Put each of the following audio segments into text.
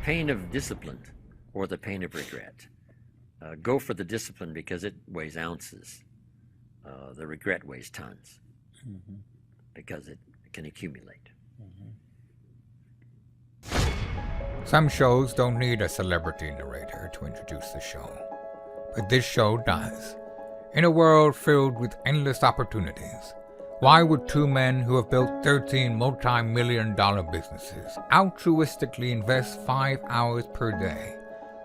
pain of discipline or the pain of regret. Go for the discipline because it weighs ounces. The regret weighs tons because it can accumulate. Some shows don't need a celebrity narrator to introduce the show, but this show does. In a world filled with endless opportunities, why would two men who have built 13 multi-million-dollar businesses altruistically invest 5 hours per day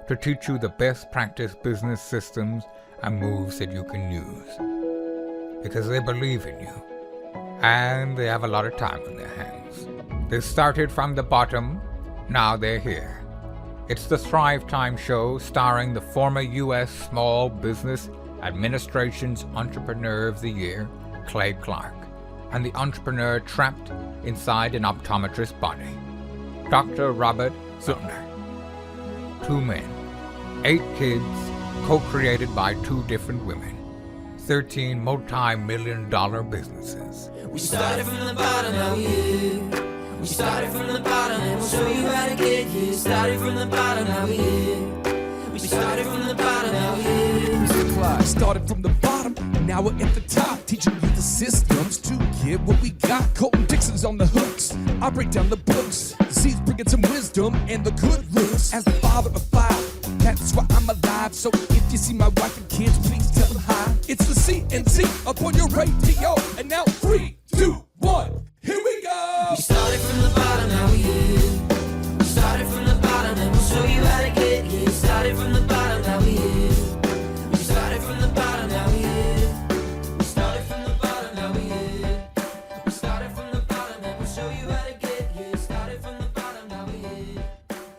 to teach you the best practice business systems and moves that you can use? Because they believe in you, and they have a lot of time on their hands. They started from the bottom, now they're here. It's the Thrivetime show starring the former U.S. Small Business Administration's Entrepreneur of the Year, Clay Clark, and the entrepreneur trapped inside an optometrist's body, Dr. Robert Zillner. 2 men, 8 kids, co-created by 2 different women, 13 multi-million-dollar businesses. We started from the bottom, now we here. We started from the bottom, and we'll show you how to get here. Started from the bottom, now we here. We started from the bottom, now we here. Mr. Clyde started from the bottom, and now we're at the top, teaching you the systems to get what we got. Colton Dixon's on the hooks, I break down the books. Z's bringing some wisdom and the good looks. As the father of 5, that's why I'm alive. So if you see my wife and kids, please tell them hi. It's the CNC up on your radio, and now 3, 2, 1, here we go. We started from the bottom, now we here. We started from the bottom, and we'll show you how to get here. Started from the bottom, now we here. We started from the bottom, now we here. We started from the bottom, now we here. We started from the bottom, and we'll show you how to get here. Started from the bottom, now we here.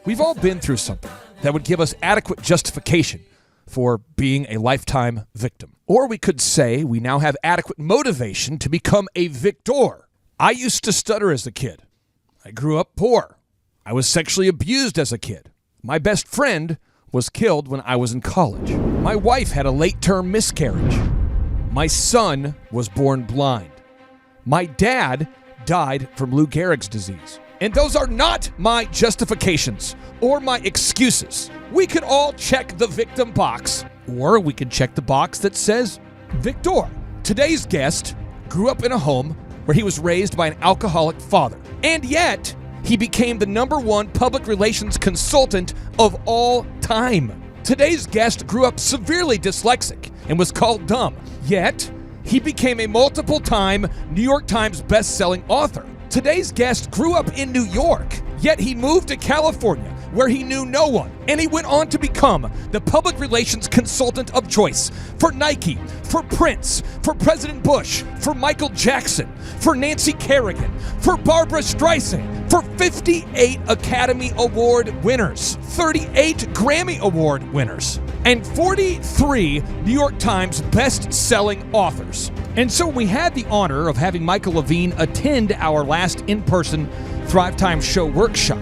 We've all been through something that would give us adequate justification for being a lifetime victim. Or we could say we now have adequate motivation to become a victor. I used to stutter as a kid. I grew up poor. I was sexually abused as a kid. My best friend was killed when I was in college. My wife had a late-term miscarriage. My son was born blind. My dad died from Lou Gehrig's disease. And those are not my justifications or my excuses. We could all check the victim box, or we could check the box that says victor. Today's guest grew up in a home where he was raised by an alcoholic father, and yet he became the #1 public relations consultant of all time. Today's guest grew up severely dyslexic and was called dumb, yet he became a multiple-time New York Times best-selling author. Today's guest grew up in New York, yet he moved to California, where he knew no one, and he went on to become the public relations consultant of choice for Nike, for Prince, for President Bush, for Michael Jackson, for Nancy Kerrigan, for Barbara Streisand, for 58 Academy Award winners, 38 Grammy Award winners, and 43 New York Times best-selling authors. And so we had the honor of having Michael Levine attend our last in-person Thrivetime show workshop.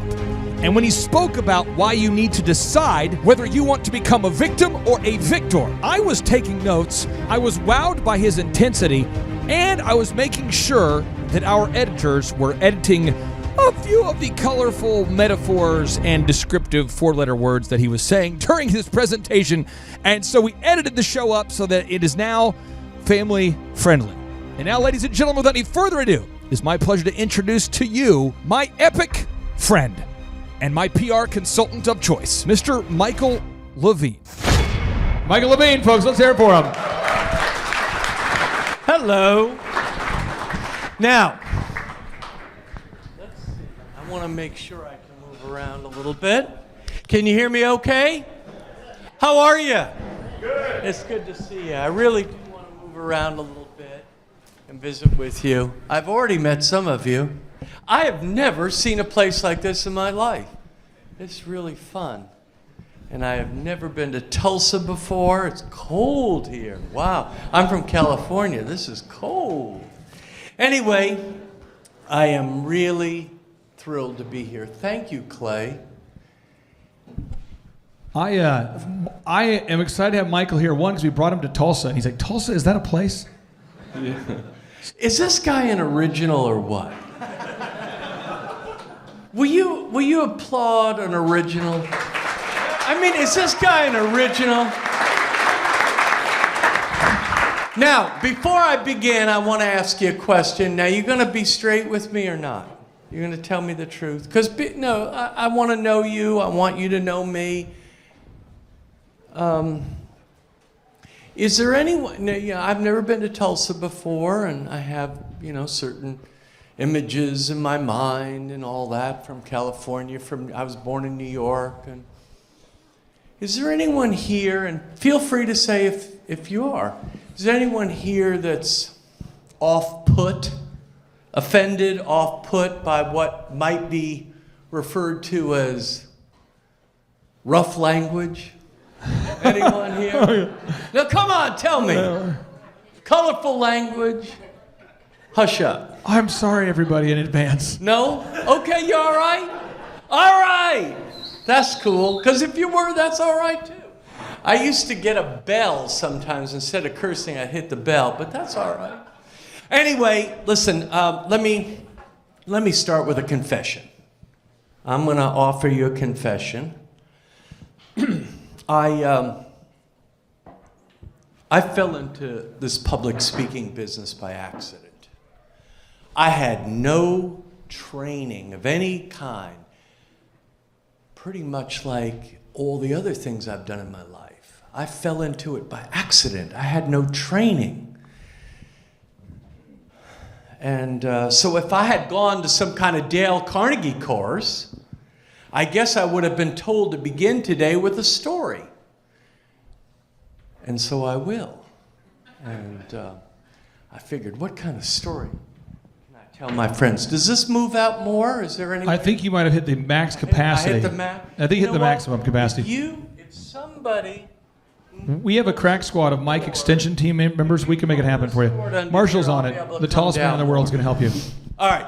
And when he spoke about why you need to decide whether you want to become a victim or a victor, I was taking notes, I was wowed by his intensity, and I was making sure that our editors were editing a few of the colorful metaphors and descriptive 4-letter words that he was saying during his presentation. And so we edited the show up so that it is now family friendly. And now, ladies and gentlemen, without any further ado, it's my pleasure to introduce to you my epic friend and my PR consultant of choice, Mr. Michael Levine. Michael Levine, folks, let's hear it for him. Hello. Now, let's see. I want to make sure I can move around a little bit. Can you hear me okay? How are you? Good. It's good to see you. I really do want to move around a little bit and visit with you. I've already met some of you. I have never seen a place like this in my life. It's really fun. And I have never been to Tulsa before. It's cold here. Wow. I'm from California. This is cold. Anyway, I am really thrilled to be here. Thank you, Clay. I am excited to have Michael here. One, because we brought him to Tulsa, and he's like, Tulsa, is that a place? Yeah. Is this guy an original or what? Will you you applaud an original? I mean, is this guy an original? Now, before I begin, I want to ask you a question. Now, you going to be straight with me or not? You're going to tell me the truth? Because, no, I want to know you. I want you to know me. Is there anyone, I've never been to Tulsa before, and I have, certain images in my mind and all that from California. I was born in New York. And is there anyone here, and feel free to say if you are, is there anyone here that's off-put, offended, off-put by what might be referred to as rough language? Anyone here? Now, come on, tell me. Colorful language. Hush up. I'm sorry, everybody, in advance. No? Okay, you all right? All right. That's cool. Because if you were, that's all right, too. I used to get a bell sometimes. Instead of cursing, I'd hit the bell. But that's all right. Anyway, listen, let me start with a confession. I'm going to offer you a confession. I fell into this public speaking business by accident. I had no training of any kind, pretty much like all the other things I've done in my life. I fell into it by accident. I had no training. And so if I had gone to some kind of Dale Carnegie course, I guess I would have been told to begin today with a story. And so I will. And I figured, what kind of story can I tell my friends? Does this move out more? Is there any? I think you might have hit the max capacity. I hit the max? I think you hit the maximum capacity. If somebody... We have a crack squad of mic extension team members. We can make it happen for you. Marshall's on it. The tallest man in the world is going to help you. All right.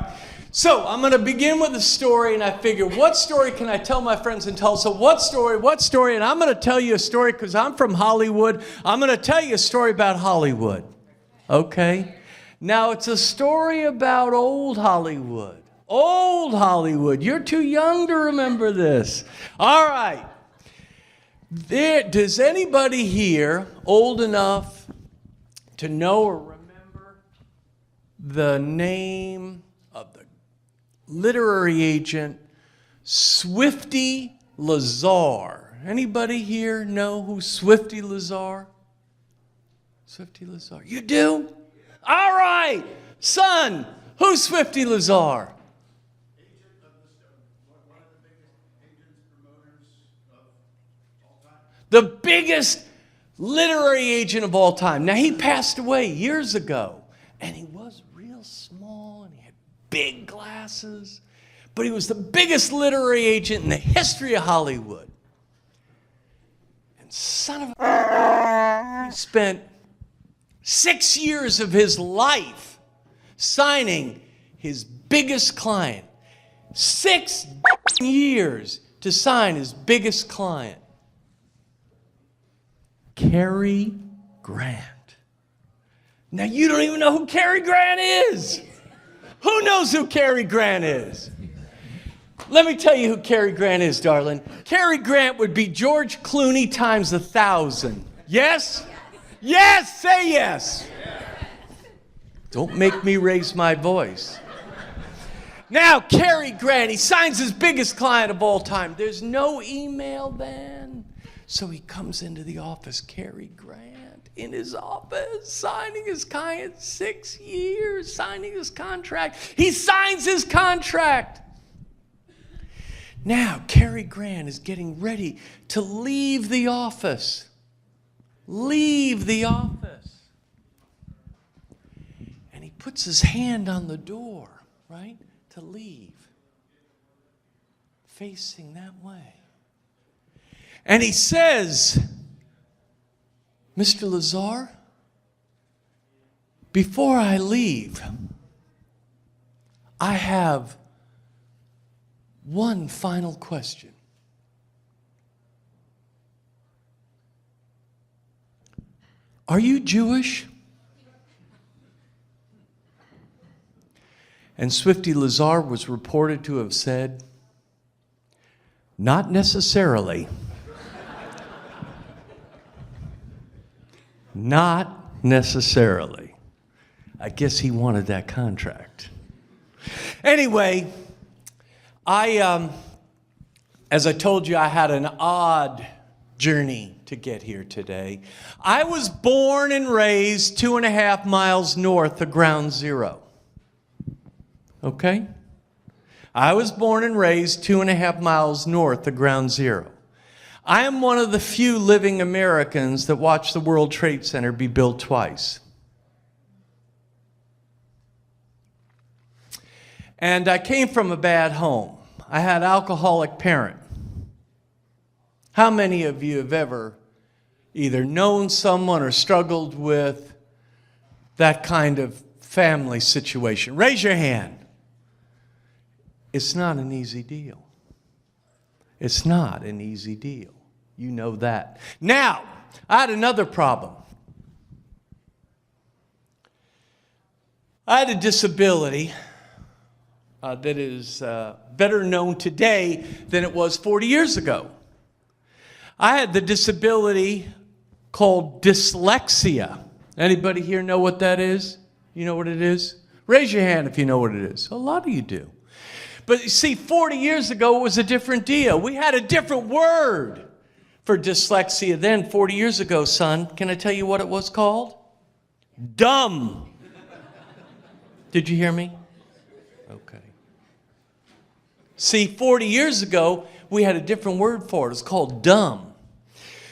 So I'm going to begin with a story, and I figure, what story can I tell my friends in Tulsa? What story? And I'm going to tell you a story because I'm from Hollywood. I'm going to tell you a story about Hollywood. Okay? Now, it's a story about old Hollywood. Old Hollywood. You're too young to remember this. All right. Does anybody here old enough to know or remember the name of the literary agent Swifty Lazar? Anybody here know who Swifty Lazar? Swifty Lazar. You do? All right. Son, who's Swifty Lazar? The biggest literary agent of all time. Now, he passed away years ago, and he was real small, and he had big glasses, but he was the biggest literary agent in the history of Hollywood. And son of a... He spent 6 years of his life signing his biggest client. 6 years to sign his biggest client. Cary Grant. Now, you don't even know who Cary Grant is. Who knows who Cary Grant is? Let me tell you who Cary Grant is, darling. Cary Grant would be George Clooney times 1,000. Yes? Yes, say yes. Don't make me raise my voice. Now, Cary Grant, he signs his biggest client of all time. There's no email then. So he comes into the office, Cary Grant, in his office, signing his client 6 years, signing his contract. He signs his contract. Now, Cary Grant is getting ready to leave the office. Leave the office. And he puts his hand on the door, right, to leave, facing that way. And he says, Mr. Lazar, before I leave, I have one final question. Are you Jewish? And Swifty Lazar was reported to have said, Not necessarily. Not necessarily. I guess he wanted that contract. Anyway, as I told you, I had an odd journey to get here today. I was born and raised 2.5 miles north of Ground Zero. Okay? I was born and raised 2.5 miles north of Ground Zero. I am one of the few living Americans that watched the World Trade Center be built twice. And I came from a bad home. I had an alcoholic parent. How many of you have ever either known someone or struggled with that kind of family situation? Raise your hand. It's not an easy deal. It's not an easy deal. You know that. Now, I had another problem. I had a disability that is better known today than it was 40 years ago. I had the disability called dyslexia. Anybody here know what that is? You know what it is? Raise your hand if you know what it is. A lot of you do. But you see, 40 years ago, it was a different deal. We had a different word for dyslexia then. 40 years ago, son, can I tell you what it was called? Dumb. Did you hear me? Okay. See, 40 years ago, we had a different word for it. It's called dumb.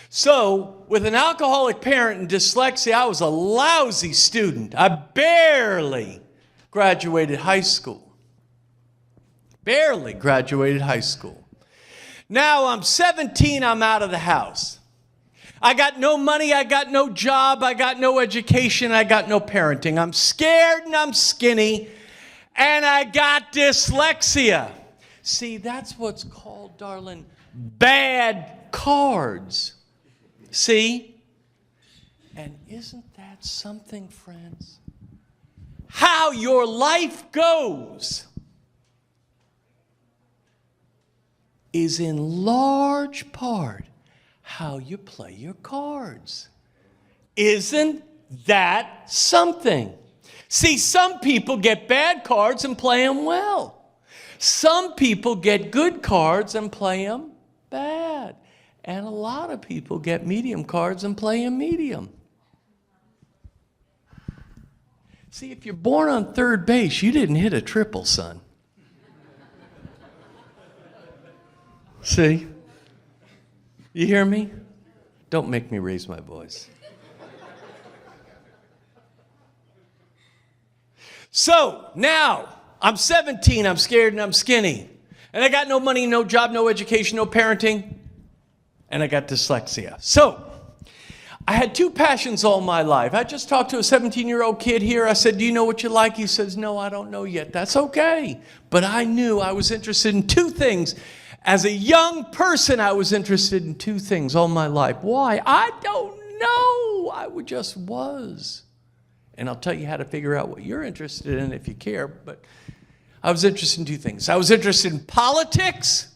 So, with an alcoholic parent and dyslexia, I was a lousy student. I barely graduated high school. Barely graduated high school. Now I'm 17, I'm out of the house. I got no money, I got no job, I got no education, I got no parenting. I'm scared and I'm skinny, and I got dyslexia. See, that's what's called, darling, bad cards. See? And isn't that something, friends? How your life goes is in large part how you play your cards. Isn't that something? See, some people get bad cards and play them well. Some people get good cards and play them bad. And a lot of people get medium cards and play them medium. See, if you're born on third base, you didn't hit a triple, son. See? You hear me? Don't make me raise my voice. So, now, I'm 17, I'm scared and I'm skinny. And I got no money, no job, no education, no parenting. And I got dyslexia. So, I had two passions all my life. I just talked to a 17-year-old kid here. I said, do you know what you like? He says, no, I don't know yet. That's okay. But I knew I was interested in two things. As a young person, I was interested in two things all my life. Why? I don't know. I just was. And I'll tell you how to figure out what you're interested in if you care. But I was interested in two things. I was interested in politics,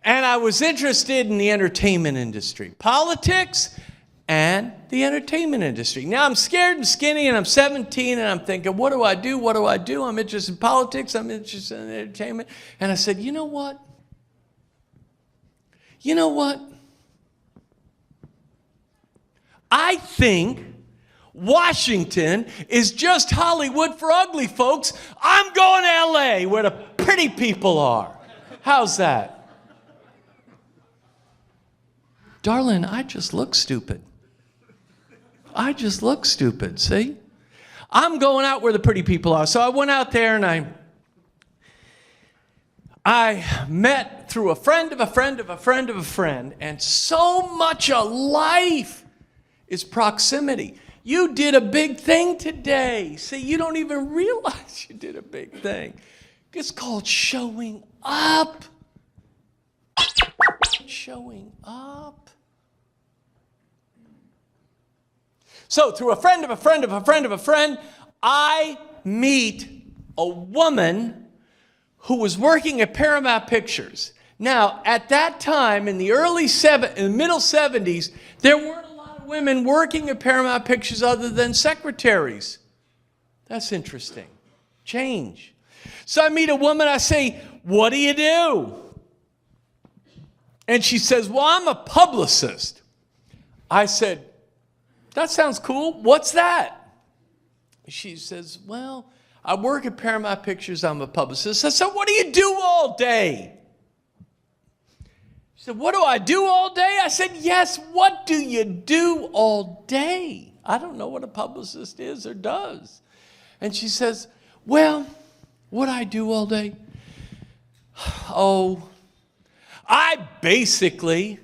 and I was interested in the entertainment industry. Politics and the entertainment industry. Now, I'm scared and skinny, and I'm 17, and I'm thinking, what do I do? What do I do? I'm interested in politics. I'm interested in entertainment. And I said, you know what? You know what? I think Washington is just Hollywood for ugly folks. I'm going to LA where the pretty people are. How's that? Darling, I just look stupid. I just look stupid, see? I'm going out where the pretty people are. So I went out there and I met through a friend of a friend of a friend of a friend, and so much of life is proximity. You did a big thing today. See, you don't even realize you did a big thing. It's called showing up. Showing up. So through a friend of a friend of a friend of a friend, I meet a woman who was working at Paramount Pictures. Now, at that time, in the middle 70s, there weren't a lot of women working at Paramount Pictures other than secretaries. That's interesting. Change. So I meet a woman, I say, what do you do? And she says, well, I'm a publicist. I said, that sounds cool. What's that? She says, well, I work at Paramount Pictures. I'm a publicist. I said, what do you do all day? She said, what do I do all day? I said, yes, what do you do all day? I don't know what a publicist is or does. And she says, well, what I do all day? Oh, I basically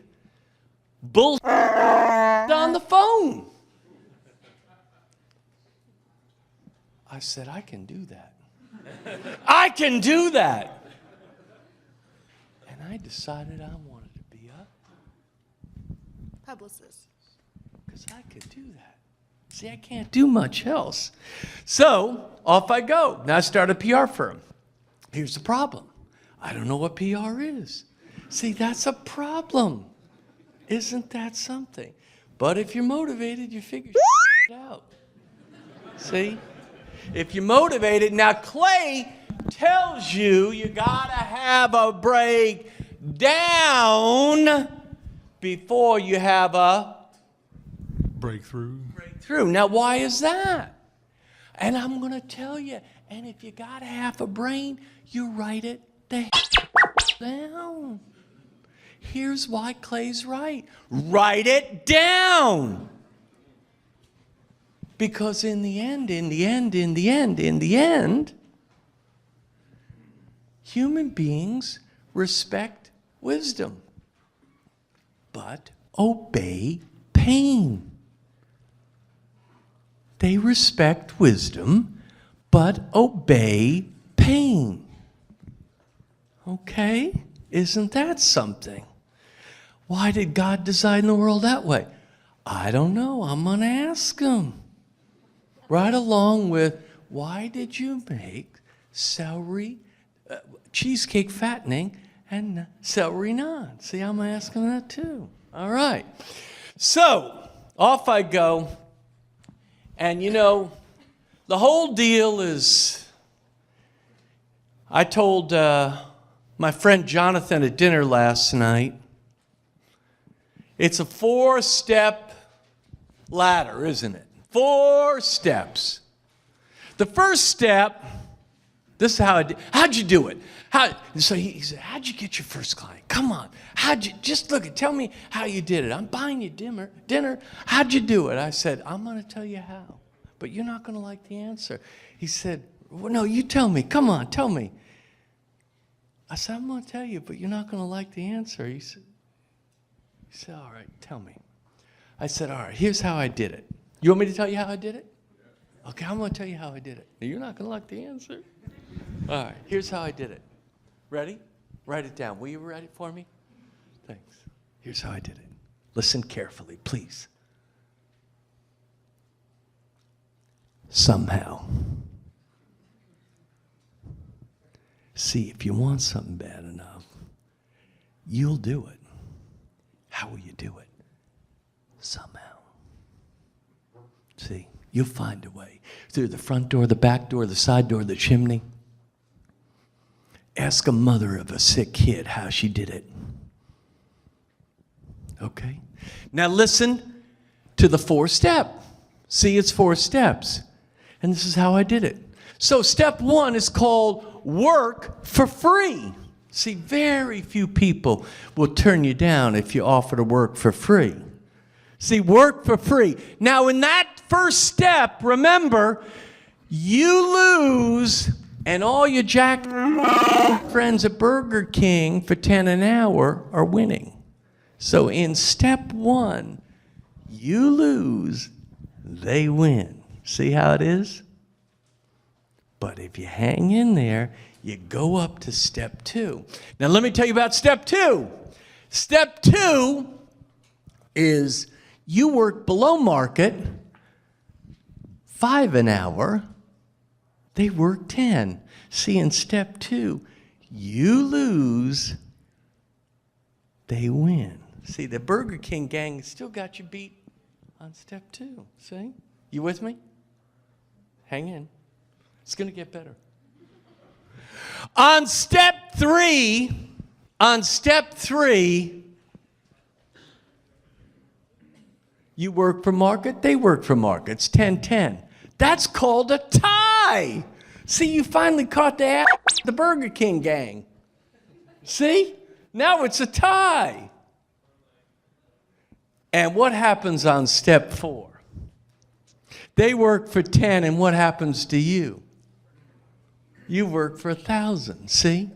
bullshit on the phone. I said, I can do that. I can do that. And I decided I wanted to be a publicist. because I could do that. See, I can't do much else. So off I go. Now I start a PR firm. Here's the problem. I don't know what PR is. See, that's a problem. Isn't that something? But if you're motivated, you figure it out. See? If you're motivated, now Clay tells you you gotta have a break down before you have a Breakthrough. breakthrough. Now, why is that? And I'm gonna tell you, and if you got half a brain, you write it down. Here's why Clay's right. Write it down. Because in the end, human beings respect wisdom, but obey pain. They respect wisdom, but obey pain. Okay? Isn't that something? Why did God design the world that way? I don't know. I'm going to ask him. Right along with, why did you make celery, cheesecake fattening, and celery naan? See, I'm asking that too. All right. So, off I go. And you know, the whole deal is, I told my friend Jonathan at dinner last night, it's a 4-step ladder, isn't it? 4 steps. The first step, this is how I did. How'd you do it? So he said, how'd you get your first client? Come on. Just look, tell me how you did it. I'm buying you dinner. How'd you do it? I said, I'm going to tell you how, but you're not going to like the answer. He said, well, no, you tell me. Come on, tell me. I said, I'm going to tell you, but you're not going to like the answer. He said, all right, tell me. I said, all right, here's how I did it. You want me to tell you how I did it? Okay, I'm going to tell you how I did it. Now, you're not going to like the answer. All right, here's how I did it. Ready? Write it down. Will you write it for me? Thanks. Here's how I did it. Listen carefully, please. Somehow. See, if you want something bad enough, you'll do it. How will you do it? Somehow. See, you'll find a way. Through the front door, the back door, the side door, the chimney. Ask a mother of a sick kid how she did it. Okay? Now listen to the 4-step. See, it's 4 steps. And this is how I did it. So step 1 is called work for free. See, very few people will turn you down if you offer to work for free. See, work for free. Now, in that first step, remember, you lose, and all your Jack friends at Burger King for 10 an hour are winning. So in step 1, you lose, they win. See how it is? But if you hang in there, you go up to step 2. Now let me tell you about step 2. Step 2 is you work below market, 5 an hour, they work 10. See, in step 2, you lose, they win. See, the Burger King gang still got you beat on step 2. See? You with me? Hang in. It's going to get better. On step 3, you work for market, they work for market. It's 10-10. That's called a tie. See, you finally caught the Burger King gang. See? Now it's a tie. And what happens on step 4? They work for 10, and what happens to you? You work for 1,000, see?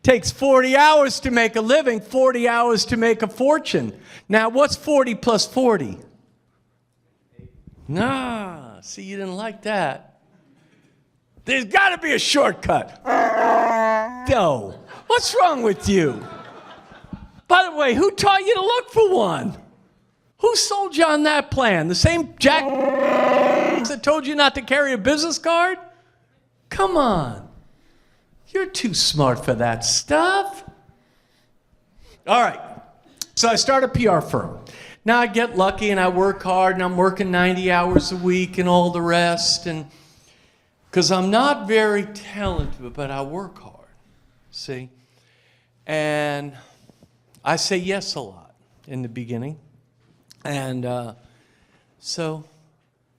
Takes 40 hours to make a living, 40 hours to make a fortune. Now, what's 40 plus 40? Nah, see, you didn't like that. There's got to be a shortcut. No. What's wrong with you? By the way, who taught you to look for one? Who sold you on that plan? The same Jack that told you not to carry a business card? Come on. You're too smart for that stuff. All right. So I start a PR firm. Now I get lucky and I work hard and I'm working 90 hours a week and all the rest. And because I'm not very talented, but I work hard. See? And I say yes a lot in the beginning. And so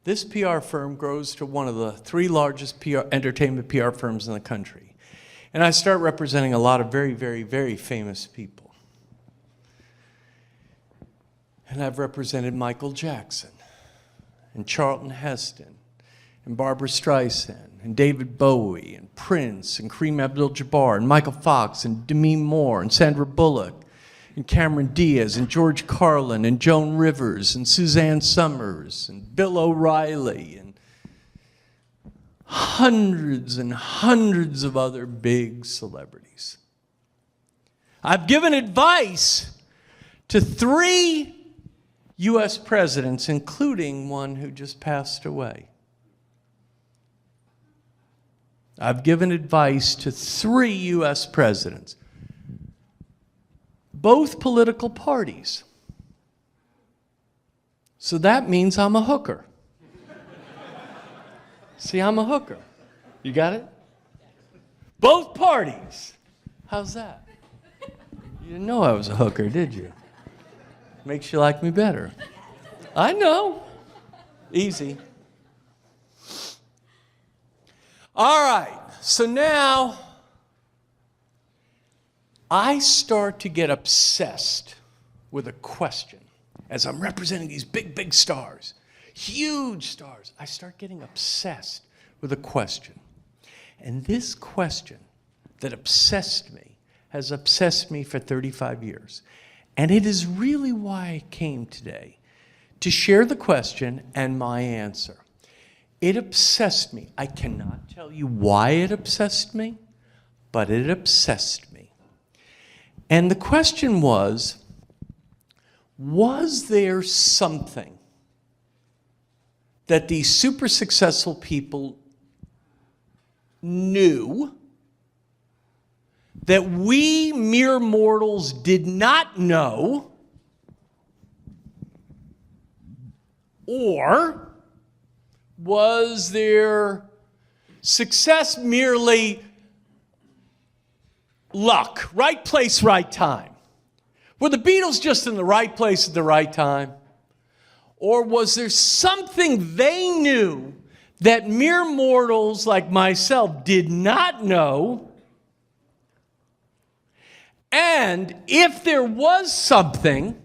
this PR firm grows to one of the 3 largest entertainment PR firms in the country. And I start representing a lot of very, very, very famous people. And I've represented Michael Jackson, and Charlton Heston, and Barbra Streisand, and David Bowie, and Prince, and Kareem Abdul-Jabbar, and Michael Fox, and Demi Moore, and Sandra Bullock, and Cameron Diaz, and George Carlin, and Joan Rivers, and Suzanne Summers, and Bill O'Reilly, and hundreds and hundreds of other big celebrities. I've given advice to 3 U.S. presidents, including one who just passed away. I've given advice to 3 U.S. presidents, both political parties. So that means I'm a hooker. See, I'm a hooker. You got it? Both parties. How's that? You didn't know I was a hooker, did you? Makes you like me better. I know. Easy. All right. So now I start to get obsessed with a question as I'm representing these big, big stars. Huge stars. I start getting obsessed with a question. And this question that obsessed me has obsessed me for 35 years. And it is really why I came today, to share the question and my answer. It obsessed me. I cannot tell you why it obsessed me, but it obsessed me. And the question was there something that these super successful people knew that we mere mortals did not know, or was their success merely luck, right place, right time? Were the Beatles just in the right place at the right time? Or was there something they knew that mere mortals like myself did not know? And if there was something,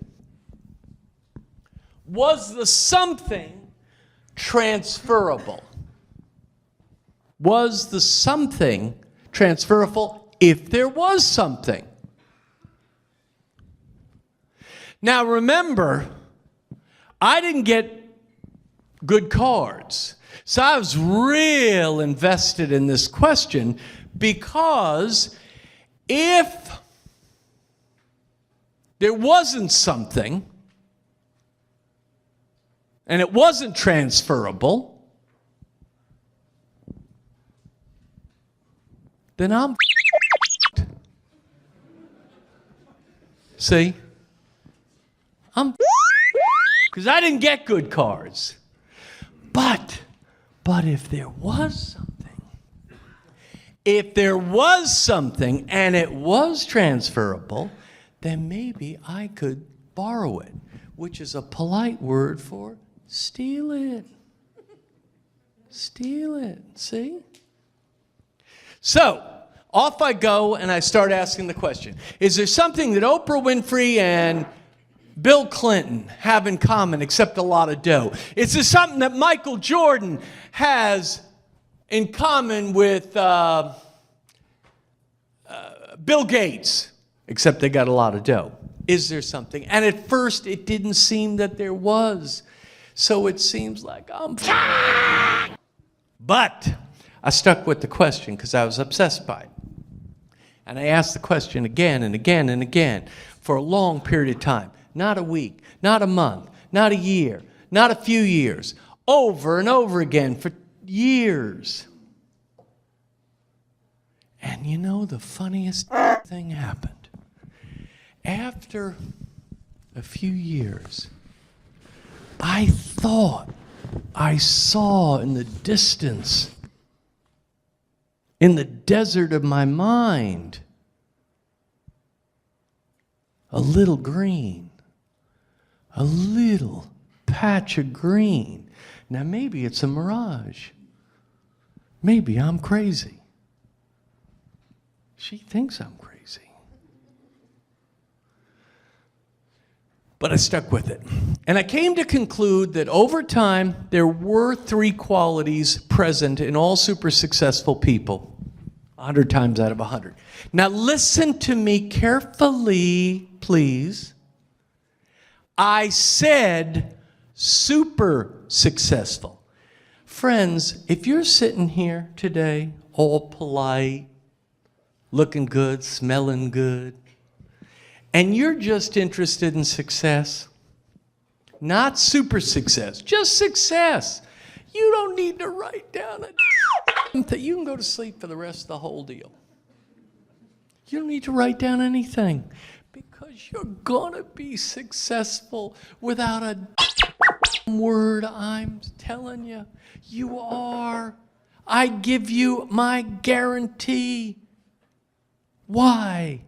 was the something transferable? Was the something transferable if there was something? Now remember, I didn't get good cards. So I was real invested in this question, because if there wasn't something and it wasn't transferable, then I'm See? Because I didn't get good cards. But if there was something, and it was transferable, then maybe I could borrow it, which is a polite word for steal it. Steal it, see? So, off I go and I start asking the question, is there something that Oprah Winfrey and Bill Clinton have in common except a lot of dough? Is there something that Michael Jordan has in common with Bill Gates, except they got a lot of dough? Is there something? And at first it didn't seem that there was. So it seems like I'm But I stuck with the question because I was obsessed by it. And I asked the question again and again and again for a long period of time. Not a week, not a month, not a year, not a few years. Over and over again for years. And you know, the funniest thing happened. After a few years, I thought I saw in the distance, in the desert of my mind, a little green, a little patch of green. Now maybe it's a mirage. Maybe I'm crazy. She thinks I'm crazy. But I stuck with it. And I came to conclude that over time, there were 3 qualities present in all super successful people, 100 times out of 100. Now listen to me carefully, please. I said super successful. Friends, if you're sitting here today, all polite, looking good, smelling good, and you're just interested in success, not super success, just success, you don't need to write down a thing. You can go to sleep for the rest of the whole deal. You don't need to write down anything because you're gonna be successful without a word. I'm telling you, you are. I give you my guarantee. Why?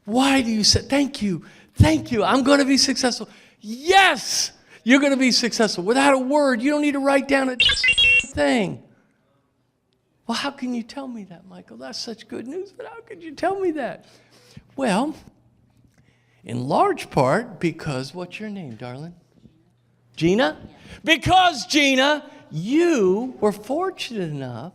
Why do you say, thank you, I'm going to be successful? Yes, you're going to be successful. Without a word, you don't need to write down a thing. Well, how can you tell me that, Michael? That's such good news, but how could you tell me that? Well, in large part because, what's your name, darling? Gina? Because, Gina, you were fortunate enough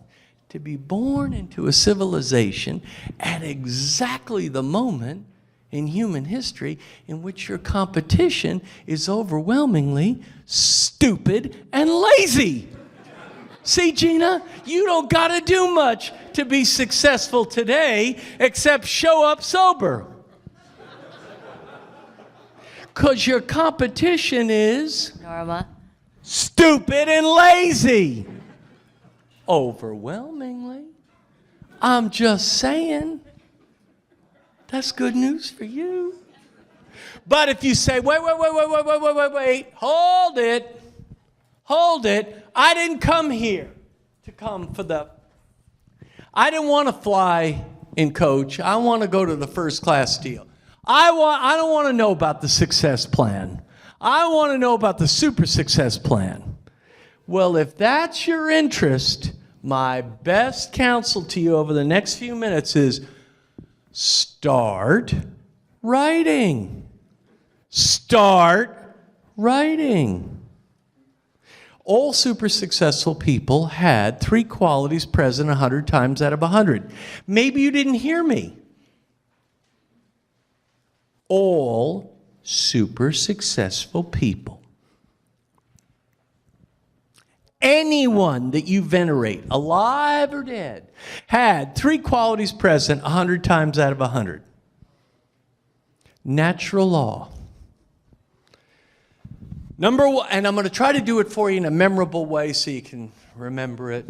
to be born into a civilization at exactly the moment in human history in which your competition is overwhelmingly stupid and lazy. See, Gina, you don't got to do much to be successful today except show up sober. Because your competition is Norma. stupid and lazy. Overwhelmingly. I'm just saying. That's good news for you. But if you say, wait, hold it. I didn't come here to come for I didn't want to fly in coach. I want to go to the first class deal. I don't want to know about the success plan. I want to know about the super success plan. Well, if that's your interest, my best counsel to you over the next few minutes is start writing. Start writing. All super successful people had 3 qualities present 100 times out of 100. Maybe you didn't hear me. All super successful people, anyone that you venerate, alive or dead, had 3 qualities present 100 times out of 100. Natural law. Number 1, and I'm going to try to do it for you in a memorable way so you can remember it.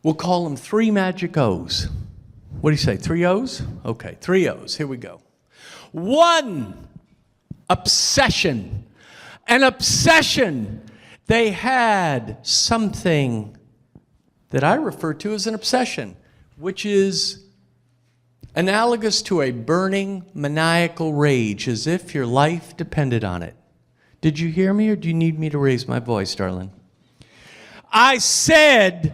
We'll call them 3 magic O's. What do you say, 3 O's? Okay, 3 O's. Here we go. 1, obsession. An obsession. They had something that I refer to as an obsession, which is analogous to a burning maniacal rage, as if your life depended on it. Did you hear me, or do you need me to raise my voice, darling? I said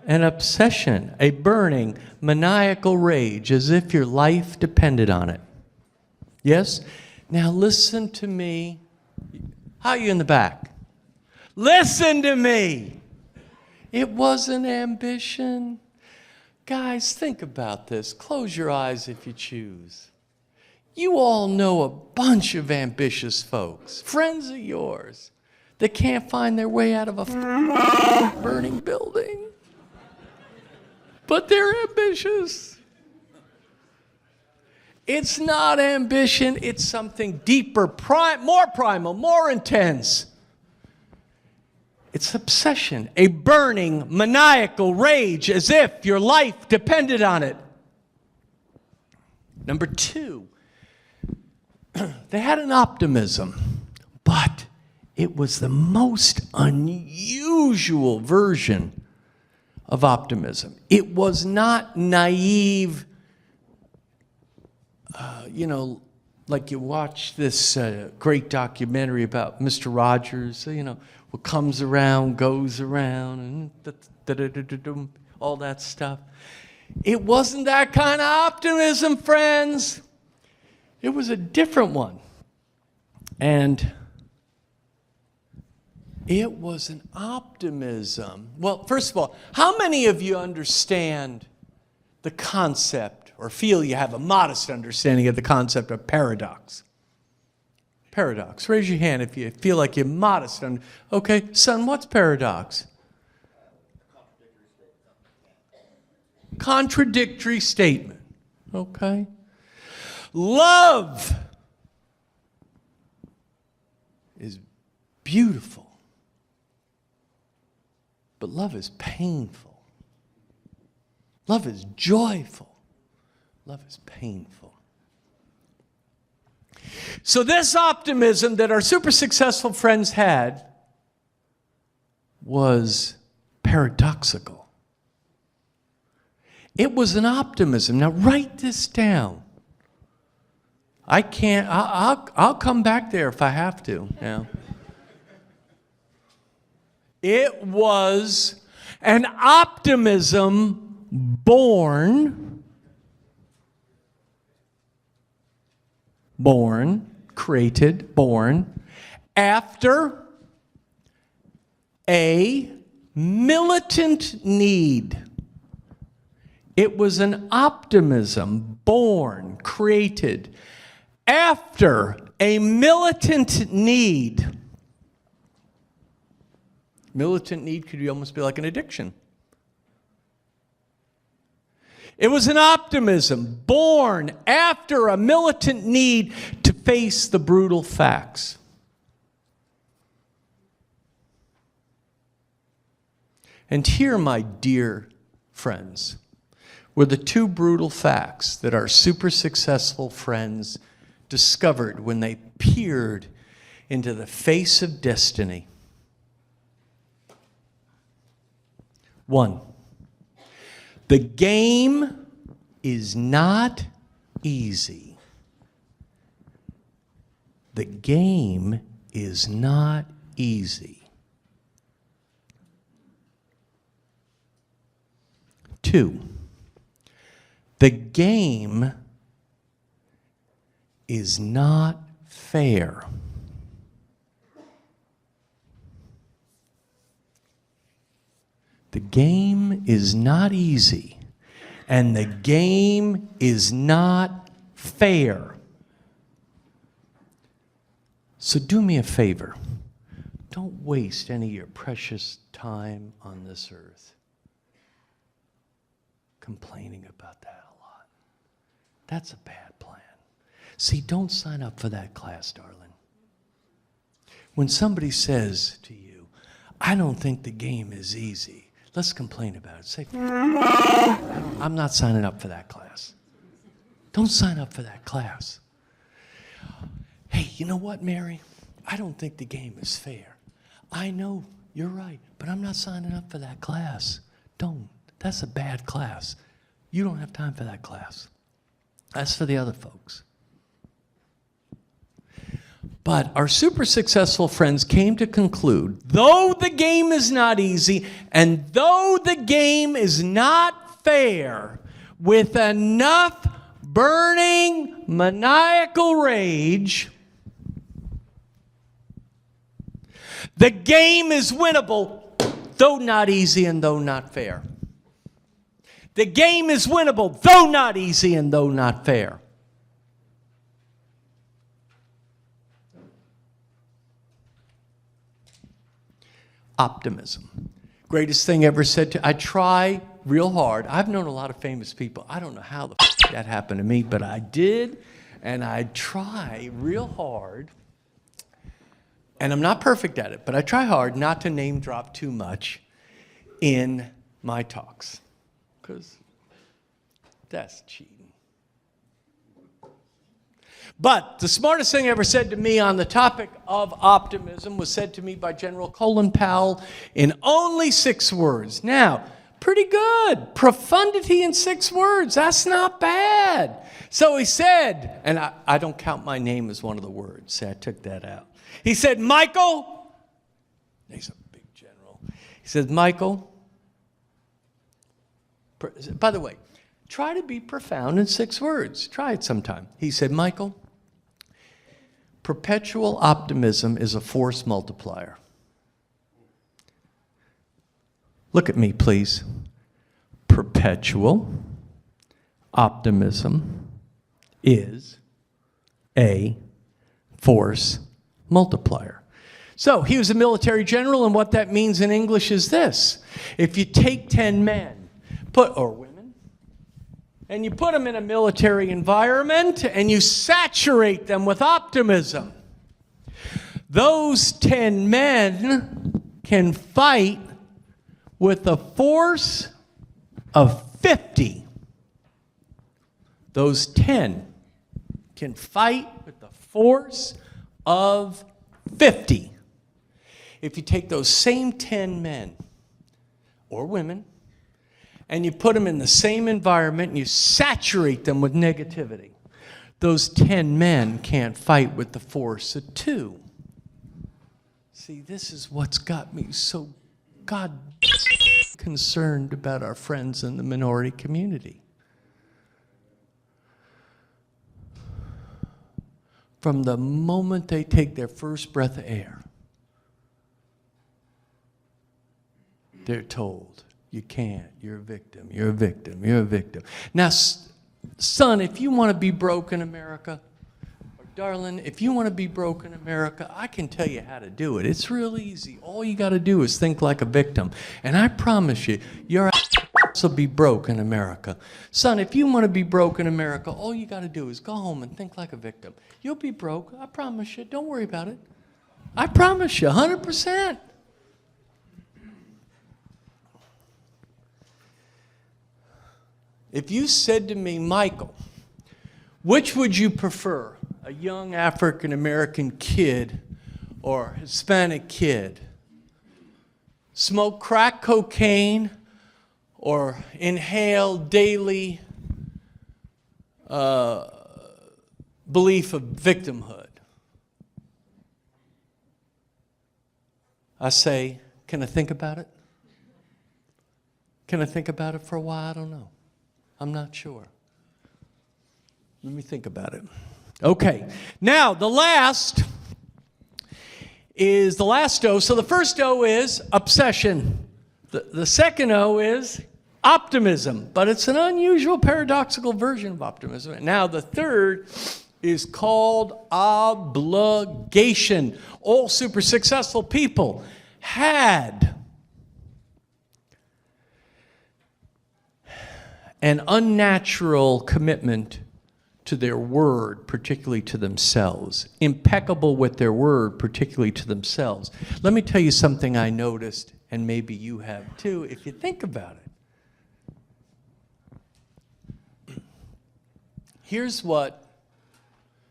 an obsession, a burning maniacal rage, as if your life depended on it. Yes? Now listen to me. How are you in the back? Listen to me. It wasn't ambition. Guys, think about this. Close your eyes if you choose. You all know a bunch of ambitious folks, friends of yours, that can't find their way out of a burning building. But they're ambitious. It's not ambition, it's something deeper, more primal, more intense. It's obsession, a burning, maniacal rage, as if your life depended on it. Number 2, they had an optimism, but it was the most unusual version of optimism. It was not naive, like you watch this great documentary about Mr. Rogers, what comes around goes around, and all that stuff. It wasn't that kind of optimism, friends. It was a different one. And it was an optimism. Well, first of all, how many of you understand the concept or feel you have a modest understanding of the concept of paradox? Paradox. Raise your hand if you feel like you're modest. Okay, son, what's paradox? Contradictory statement. Okay. Love is beautiful, but love is painful. Love is joyful. Love is painful. So this optimism that our super successful friends had was paradoxical. It was an optimism. Now write this down. I'll come back there if I have to. Yeah. It was an optimism created after a militant need. It was an optimism created after a militant need. Militant need could almost be like an addiction. It was an optimism born after a militant need to face the brutal facts. And here, my dear friends, were the 2 brutal facts that our super successful friends discovered when they peered into the face of destiny. 1, the game is not easy. The game is not easy. 2, the game is not fair. The game is not easy, and the game is not fair. So do me a favor. Don't waste any of your precious time on this earth complaining about that a lot. That's a bad plan. See, don't sign up for that class, darling. When somebody says to you, I don't think the game is easy, Let's complain about it. Say, I'm not signing up for that class. Don't sign up for that class. Hey, you know what, Mary? I don't think the game is fair. I know, you're right, but I'm not signing up for that class. Don't. That's a bad class. You don't have time for that class. That's for the other folks. But our super successful friends came to conclude, though the game is not easy, and though the game is not fair, with enough burning maniacal rage, the game is winnable, though not easy and though not fair. The game is winnable, though not easy and though not fair. Optimism. Greatest thing ever said to, I try real hard. I've known a lot of famous people. I don't know how the that happened to me, but I did, and I try real hard. And I'm not perfect at it, but I try hard not to name drop too much in my talks, because that's cheating. But the smartest thing ever said to me on the topic of optimism was said to me by General Colin Powell in only 6 words. Now, pretty good. Profundity in 6 words. That's not bad. So he said, and I don't count my name as one of the words. See, I took that out. He said, Michael, he's a big general. He said, Michael, by the way, try to be profound in 6 words. Try it sometime. He said, Michael, perpetual optimism is a force multiplier. Look at me, please. Perpetual optimism is a force multiplier. So he was a military general, and what that means in English is this. If you take 10 men, or women, and you put them in a military environment, and you saturate them with optimism, those 10 men can fight with a force of 50. Those 10 can fight with the force of 50. If you take those same 10 men or women and you put them in the same environment and you saturate them with negativity, those 10 men can't fight with the force of 2. See, this is what's got me so concerned about our friends in the minority community. From the moment they take their first breath of air, they're told, you can't, you're a victim, you're a victim, you're a victim. Now, son, if you want to be broke in America, or darling, if you want to be broke in America, I can tell you how to do it. It's real easy. All you got to do is think like a victim. And I promise you, your ass will be broke in America. Son, if you want to be broke in America, all you got to do is go home and think like a victim. You'll be broke. I promise you. Don't worry about it. I promise you, 100%. If you said to me, Michael, which would you prefer, a young African-American kid or Hispanic kid? Smoke crack cocaine or inhale daily belief of victimhood? I say, can I think about it? Can I think about it for a while? I don't know. I'm not sure. Let me think about it. Okay. Now, the last is the last O. So the first O is obsession. The second O is optimism. But it's an unusual, paradoxical version of optimism. Now, the third is called obligation. All super successful people had an unnatural commitment to their word, particularly to themselves. Impeccable with their word, particularly to themselves. Let me tell you something I noticed, and maybe you have too, if you think about it. Here's what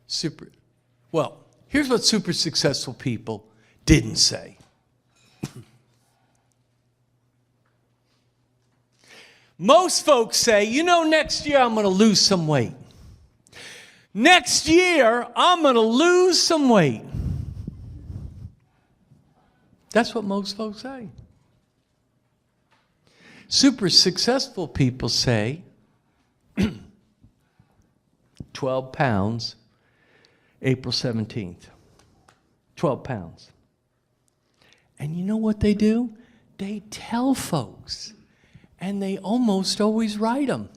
super successful people didn't say. Most folks say, you know, next year I'm going to lose some weight. Next year I'm going to lose some weight. That's what most folks say. Super successful people say 12 pounds, April 17th. 12 pounds. And you know what they do? They tell folks. And they almost always write them.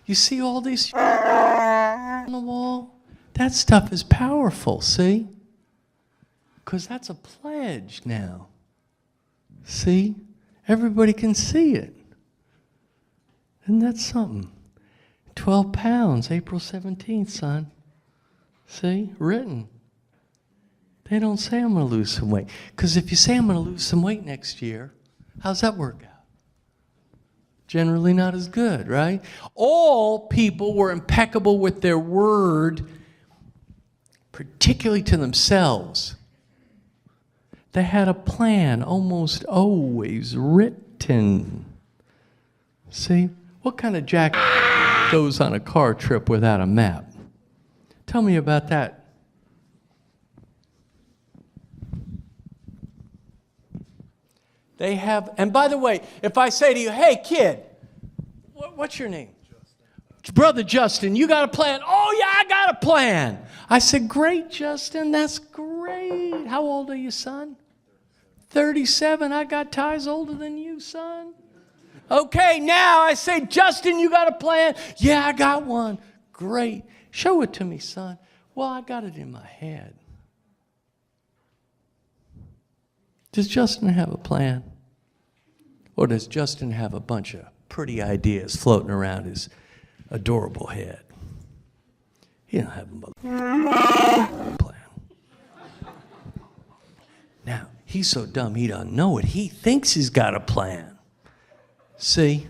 You see all these on the wall? That stuff is powerful, see? Because that's a pledge now. See? Everybody can see it. Isn't that something? 12 pounds, April 17th, son. See? Written. They don't say I'm going to lose some weight. Because if you say I'm going to lose some weight next year, how's that work out? Generally not as good, right? All people were impeccable with their word, particularly to themselves. They had a plan, almost always written. See, what kind of jack goes on a car trip without a map? Tell me about that. They have, and by the way, if I say to you, hey kid, what's your name? Justin. Brother Justin, you got a plan? Oh yeah, I got a plan. I said, great, Justin, that's great. How old are you, son? 37. I got ties older than you, son. Okay, now I say, Justin, you got a plan? Yeah, I got one. Great. Show it to me, son. Well, I got it in my head. Does Justin have a plan? Or does Justin have a bunch of pretty ideas floating around his adorable head? He don't have a plan. Now, he's so dumb he doesn't know it. He thinks he's got a plan. See?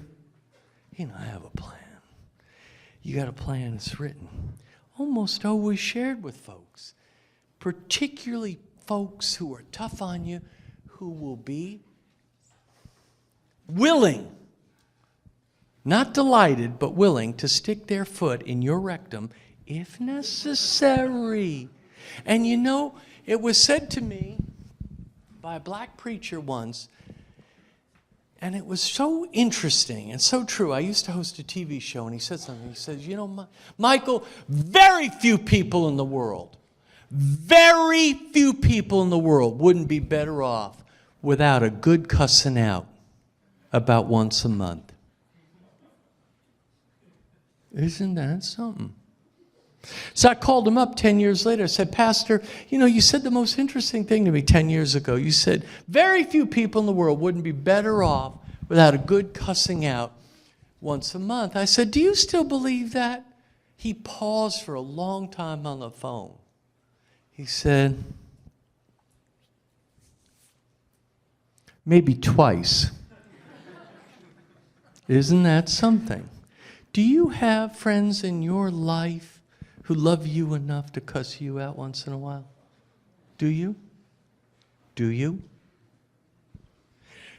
He don't have a plan. You got a plan that's written. Almost always shared with folks. Particularly folks who are tough on you, who will be willing, not delighted, but willing to stick their foot in your rectum if necessary. And you know, it was said to me by a black preacher once, and it was so interesting and so true. I used to host a TV show, and he said something. He says, you know, Michael, very few people in the world wouldn't be better off without a good cussing out about once a month. Isn't that something? So I called him up 10 years later. I said, Pastor, you know, you said the most interesting thing to me 10 years ago. You said, very few people in the world wouldn't be better off without a good cussing out once a month. I said, do you still believe that? He paused for a long time on the phone. He said, maybe twice. Isn't that something? Do you have friends in your life who love you enough to cuss you out once in a while? Do you? Do you?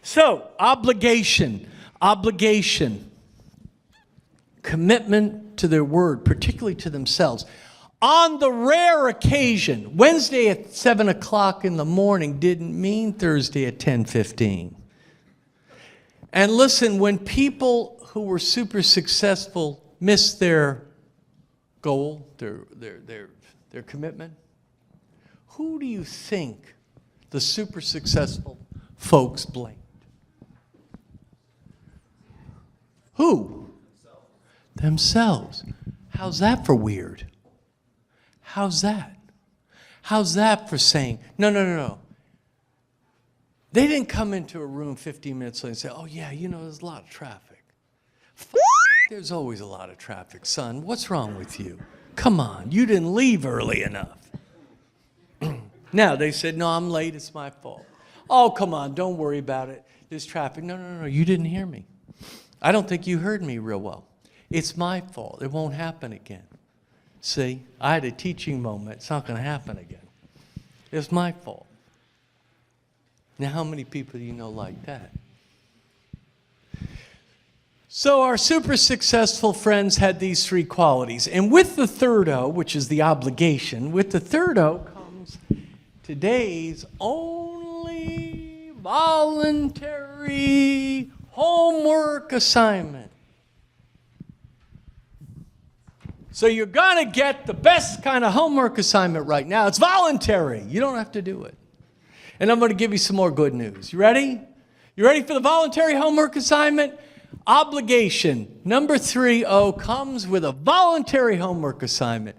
So, obligation, commitment to their word, particularly to themselves. On the rare occasion, Wednesday at 7 o'clock in the morning didn't mean Thursday at 10:15. And listen, when people who were super successful missed their goal, their commitment, who do you think the super successful folks blamed? Who? Themselves. How's that for weird? How's that? How's that for saying, no. They didn't come into a room 15 minutes later and say, oh yeah, you know, there's a lot of traffic. There's always a lot of traffic, son. What's wrong with you? Come on, you didn't leave early enough. Now, they said, no, I'm late, it's my fault. Oh, come on, don't worry about it. There's traffic. No, you didn't hear me. I don't think you heard me real well. It's my fault. It won't happen again. See, I had a teaching moment. It's not going to happen again. It's my fault. Now, how many people do you know like that? So our super successful friends had these three qualities. And with the third O, which is the obligation, with the third O comes today's only voluntary homework assignment. So you're going to get the best kind of homework assignment right now. It's voluntary. You don't have to do it. And I'm going to give you some more good news. You ready? You ready for the voluntary homework assignment? Obligation, number 3O, comes with a voluntary homework assignment.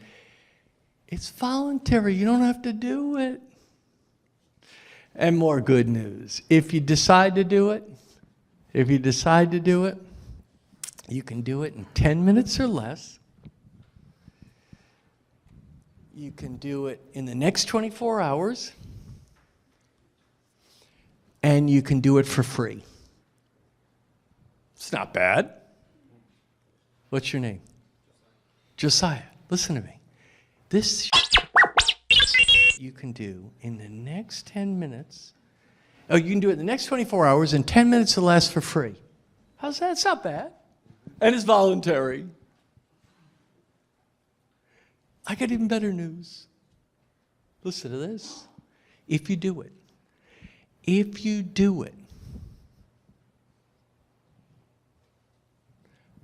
It's voluntary. You don't have to do it. And more good news. If you decide to do it, you can do it in 10 minutes or less. You can do it in the next 24 hours. And you can do it for free. It's not bad. What's your name? Josiah. Listen to me. This you can do in the next 10 minutes. Oh, you can do it in the next 24 hours in 10 minutes or less for free. How's that? It's not bad. And it's voluntary. I got even better news. Listen to this. If you do it,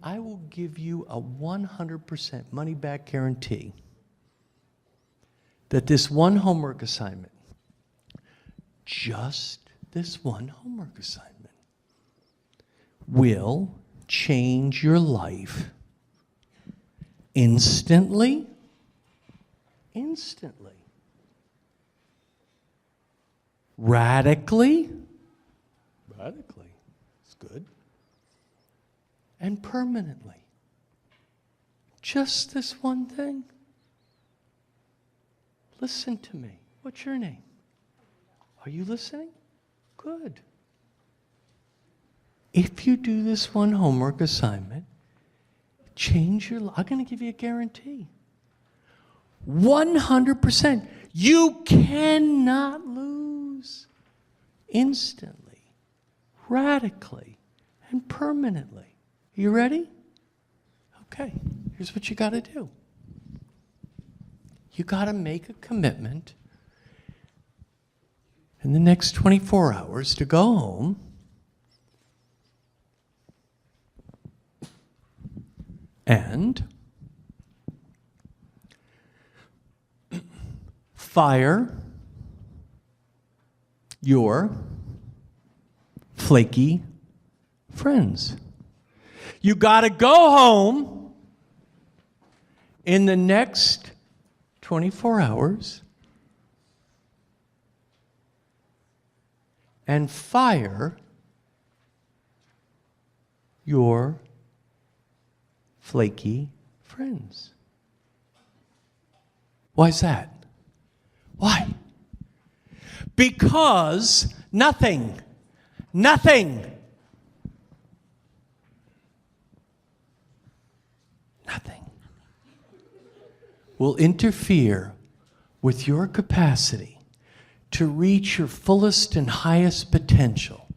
I will give you a 100% money-back guarantee that this one homework assignment, just this one homework assignment, will change your life instantly. Radically. It's good. And permanently. Just this one thing. Listen to me. What's your name? Are you listening? Good. If you do this one homework assignment, change your life. I'm going to give you a guarantee. 100%. You cannot lose instantly, radically, and permanently. You ready? Okay, here's what you got to do. You got to make a commitment in the next 24 hours to go home and fire your flaky friends. You got to go home in the next 24 hours and fire your flaky friends. Why is that? Why? Because nothing will interfere with your capacity to reach your fullest and highest potential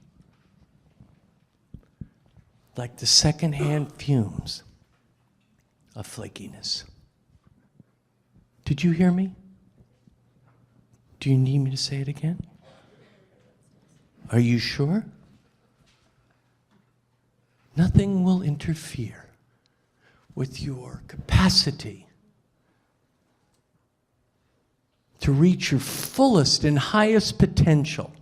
like the secondhand fumes of flakiness. Did you hear me? Do you need me to say it again? Are you sure? Nothing will interfere with your capacity to reach your fullest and highest potential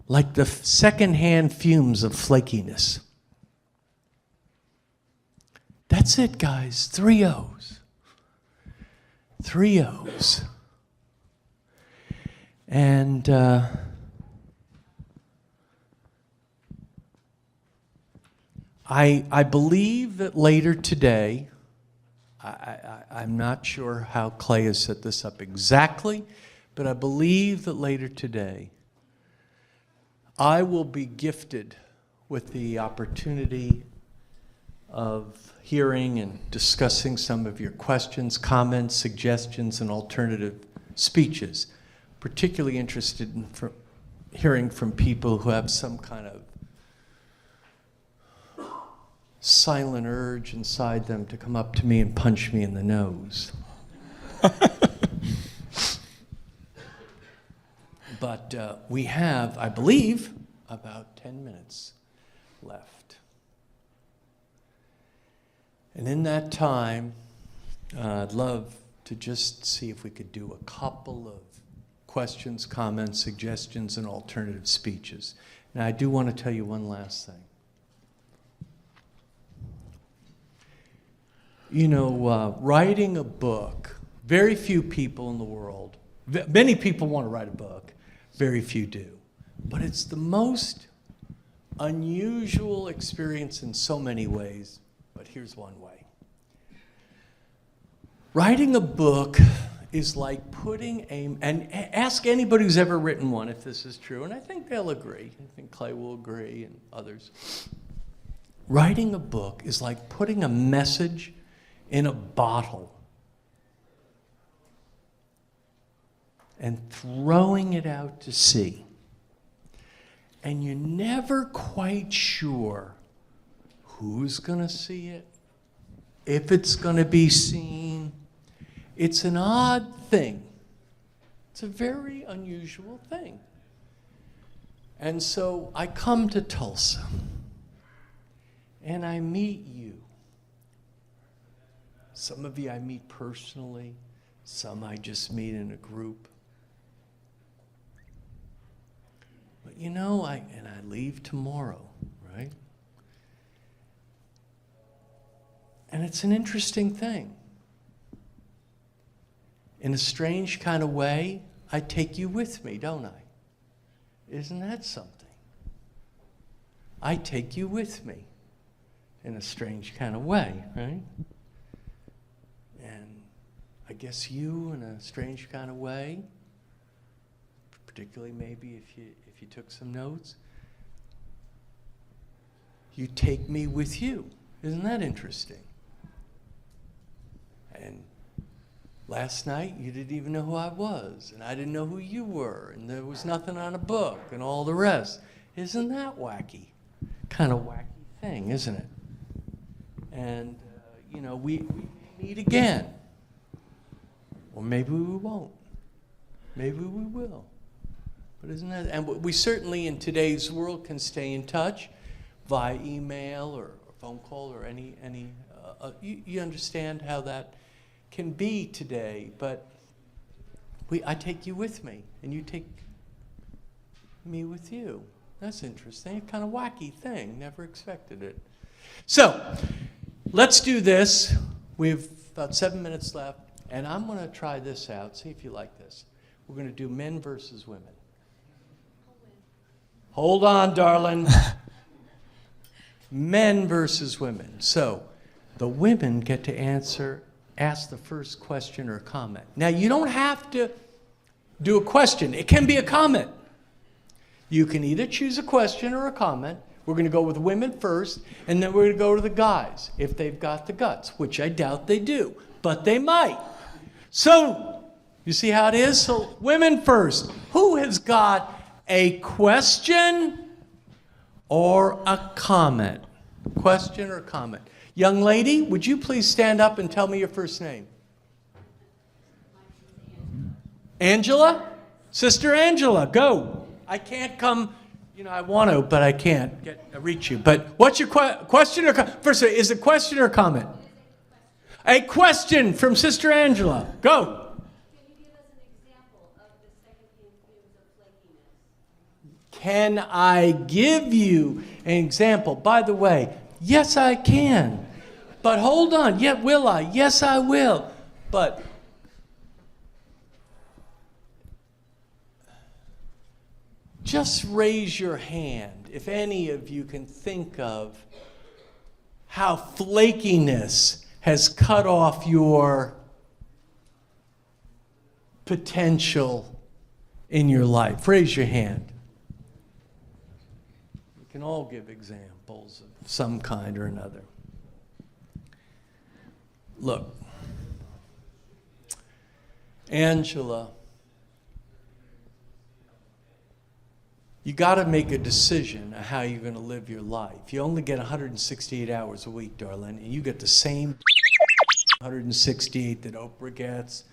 like the secondhand fumes of flakiness. That's it, guys. 3 O's. 3 O's. And I believe that later today, I'm not sure how Clay has set this up exactly, but I believe that later today, I will be gifted with the opportunity of hearing and discussing some of your questions, comments, suggestions, and alternative speeches. Particularly interested in hearing from people who have some kind of silent urge inside them to come up to me and punch me in the nose. But we have, I believe, about 10 minutes left. And in that time, I'd love to just see if we could do a couple of questions, comments, suggestions, and alternative speeches. Now, I do want to tell you one last thing. You know, writing a book, very few people in the world, many people want to write a book, very few do. But it's the most unusual experience in so many ways, but here's one way. Writing a book is like putting and ask anybody who's ever written one if this is true, and I think they'll agree. I think Clay will agree and others. Writing a book is like putting a message in a bottle and throwing it out to sea. And you're never quite sure who's going to see it, if it's going to be seen. It's an odd thing. It's a very unusual thing. And so I come to Tulsa, and I meet you. Some of you I meet personally, some I just meet in a group. But you know, I leave tomorrow, right? And it's an interesting thing. In a strange kind of way, I take you with me, don't I? Isn't that something? I take you with me in a strange kind of way, right? And I guess you, in a strange kind of way, particularly maybe if you took some notes, you take me with you. Isn't that interesting? And last night, you didn't even know who I was, and I didn't know who you were, and there was nothing on a book, and all the rest. Isn't that wacky? Kind of wacky thing, isn't it? And, you know, we meet again. Or maybe we won't. Maybe we will. But isn't that, and we certainly in today's world can stay in touch via email or phone call or any you understand how that can be today, but I take you with me, and you take me with you. That's interesting. Kind of wacky thing. Never expected it. So, let's do this. We have about 7 minutes left, and I'm going to try this out. See if you like this. We're going to do men versus women. Hold on, darling. Men versus women. So, the women get to ask the first question or comment. Now, you don't have to do a question. It can be a comment. You can either choose a question or a comment. We're going to go with women first, and then we're going to go to the guys, if they've got the guts, which I doubt they do, but they might. So, you see how it is? So, women first. Who has got a question or a comment? Question or comment? Young lady, would you please stand up and tell me your first name? Angela? Sister Angela, go. I can't come, I want to, but I can't reach you. But what's your question or comment? First, is it question or comment? A question from Sister Angela. Go. Can I give you an example? By the way, yes, I can. But hold on. Yeah, will I? Yes, I will. But just raise your hand if any of you can think of how flakiness has cut off your potential in your life? Raise your hand. We can all give examples of some kind or another. Look, Angela, you got to make a decision on how you're going to live your life. You only get 168 hours a week, darling, and you get the same 168 that Oprah gets,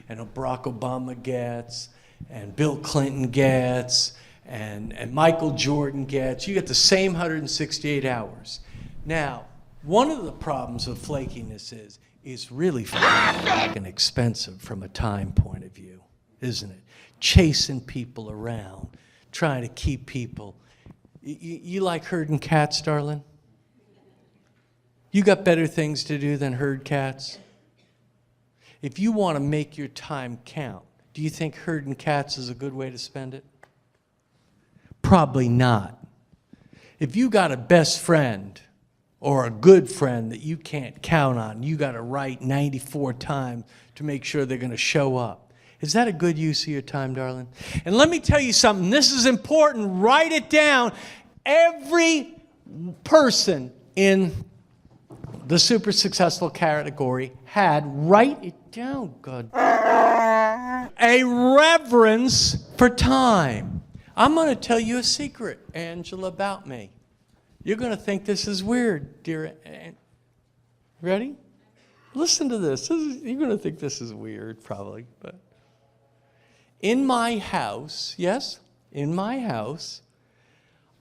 and Barack Obama gets, and Bill Clinton gets, and Michael Jordan gets. You get the same 168 hours. Now, one of the problems with flakiness is really fucking expensive from a time point of view, isn't it? Chasing people around, trying to keep people. You like herding cats, darling? You got better things to do than herd cats? If you want to make your time count, do you think herding cats is a good way to spend it? Probably not. If you got a best friend or a good friend that you can't count on, you got to write 94 times to make sure they're going to show up. Is that a good use of your time, darling? And let me tell you something. This is important. Write it down. Every person in the super successful category had, write it down, God, a reverence for time. I'm going to tell you a secret, Angela, about me. You're going to think this is weird, dear. Ready? Listen to this. You're going to think this is weird, probably. But in my house, yes, in my house,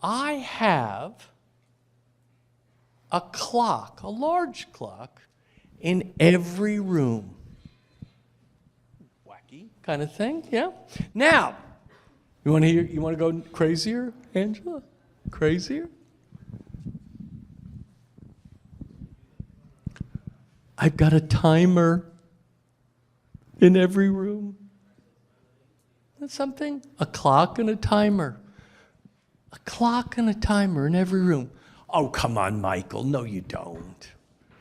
I have a clock, a large clock, in every room. Wacky kind of thing, yeah? Now, you want to go crazier, Angela? Crazier? I've got a timer in every room. That's something? A clock and a timer. A clock and a timer in every room. Oh, come on, Michael. No, you don't.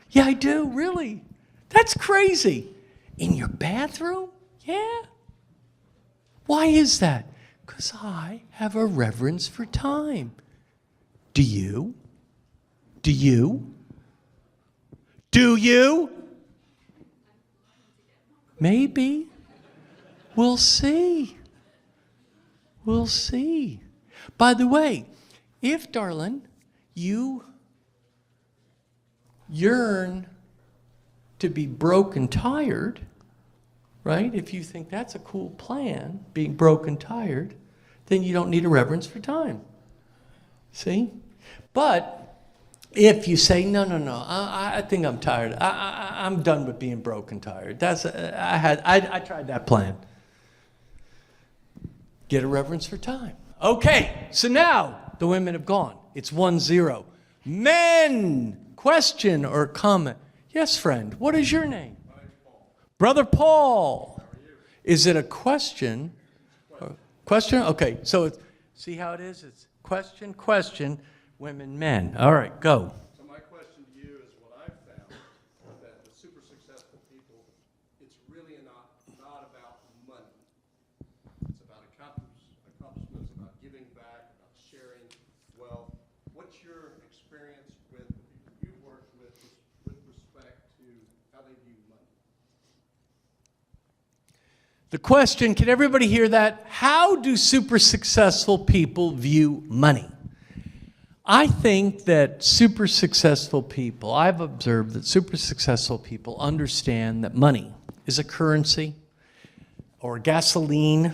Yeah, I do, really. That's crazy. In your bathroom? Yeah. Why is that? Because I have a reverence for time. Do you? Do you? Do you? Maybe. We'll see. We'll see. By the way, if, darling, you yearn to be broke and tired, right? If you think that's a cool plan, being broke and tired, then you don't need a reverence for time. See? But if you say, no, I think I'm tired. I'm done with being broke and tired. I tried that plan. Get a reverence for time. Okay, so now the women have gone. It's 1-0. Men, question or comment? Yes, friend. What is your name? Brother Paul. How are you? Is it a question? Question? Okay, so see how it is? It's question, question, women, men. All right, go. So my question to you is what I've found is that the super successful people, it's really not about money. It's about accomplishments, about giving back, about sharing wealth. What's your experience with the people you've worked with respect to how they view money? The question, can everybody hear that? How do super successful people view money? I think that super successful people, I've observed that super successful people understand that money is a currency or gasoline,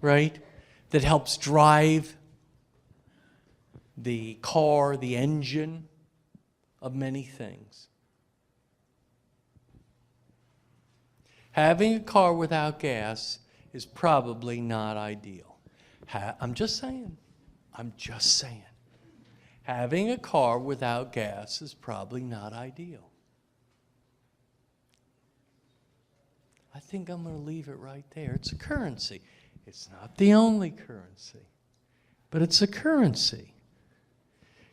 right, that helps drive the car, the engine of many things. Having a car without gas is probably not ideal. I'm just saying. Having a car without gas is probably not ideal. I think I'm going to leave it right there. It's a currency. It's not the only currency, but it's a currency.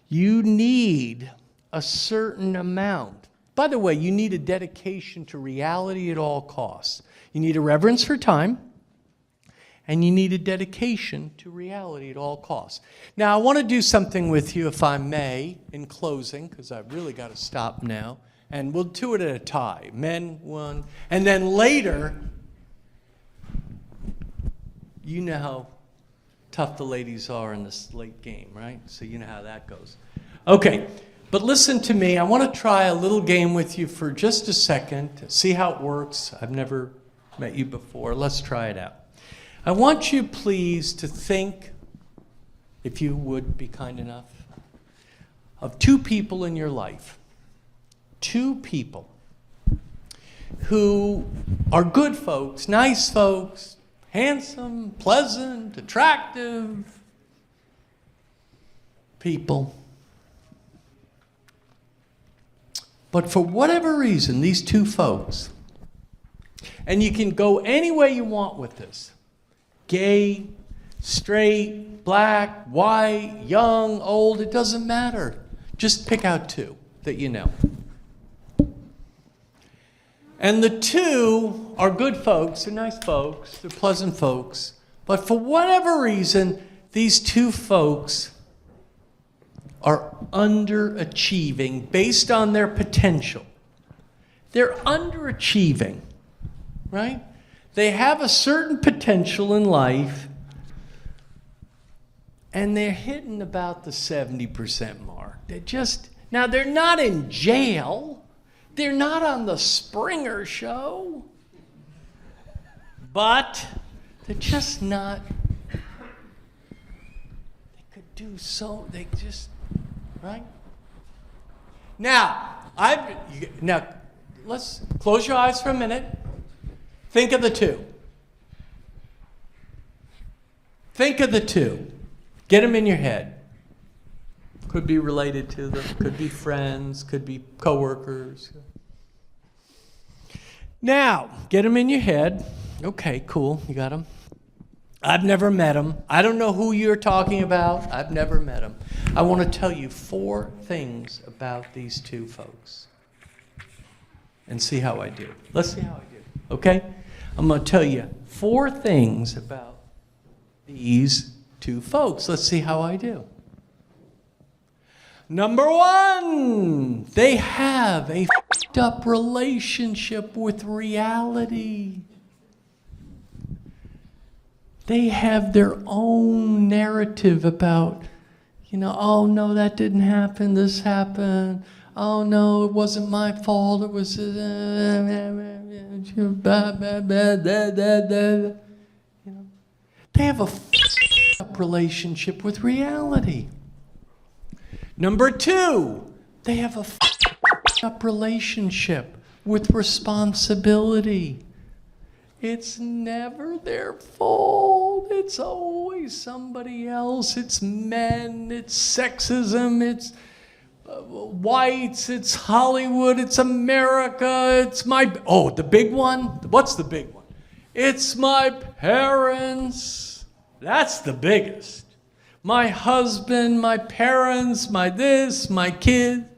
You need a certain amount. By the way, you need a dedication to reality at all costs. You need a reverence for time, and you need a dedication to reality at all costs. Now, I want to do something with you, if I may, in closing, because I've really got to stop now. And we'll do it at a tie. Men, one. And then later, you know how tough the ladies are in this late game, right? So you know how that goes. Okay, but listen to me. I want to try a little game with you for just a second to see how it works. I've never met you before. Let's try it out. I want you, please, to think, if you would be kind enough, of two people in your life. Two people who are good folks, nice folks, handsome, pleasant, attractive people. But for whatever reason, these two folks, and you can go any way you want with this, gay, straight, black, white, young, old, it doesn't matter. Just pick out two that you know. And the two are good folks, they're nice folks, they're pleasant folks, but for whatever reason, these two folks are underachieving based on their potential. They're underachieving, right? They have a certain potential in life, and they're hitting about the 70% mark. Now they're not in jail. They're not on the Springer show, but they're just not, they could do so, they just, right? Now, let's close your eyes for a minute. Think of the two. Think of the two. Get them in your head. Could be related to them, could be friends, could be coworkers. Now, get them in your head. Okay, cool, you got them. I've never met them. I don't know who you're talking about. I've never met them. I want to tell you 4 things about these two folks and see how I do. Let's see how I do, okay? I'm going to tell you 4 things about these two folks. Let's see how I do. Number 1, they have a f***ed up relationship with reality. They have their own narrative about, oh no, that didn't happen, this happened. Oh no, it wasn't my fault, it was... They have a f***ed up relationship with reality. Number 2, they have a f***ed up relationship with responsibility. It's never their fault. It's always somebody else. It's men, it's sexism, it's whites, it's Hollywood, it's America, it's the big one? What's the big one? It's my parents. That's the biggest. My husband, my parents, my this, my kid.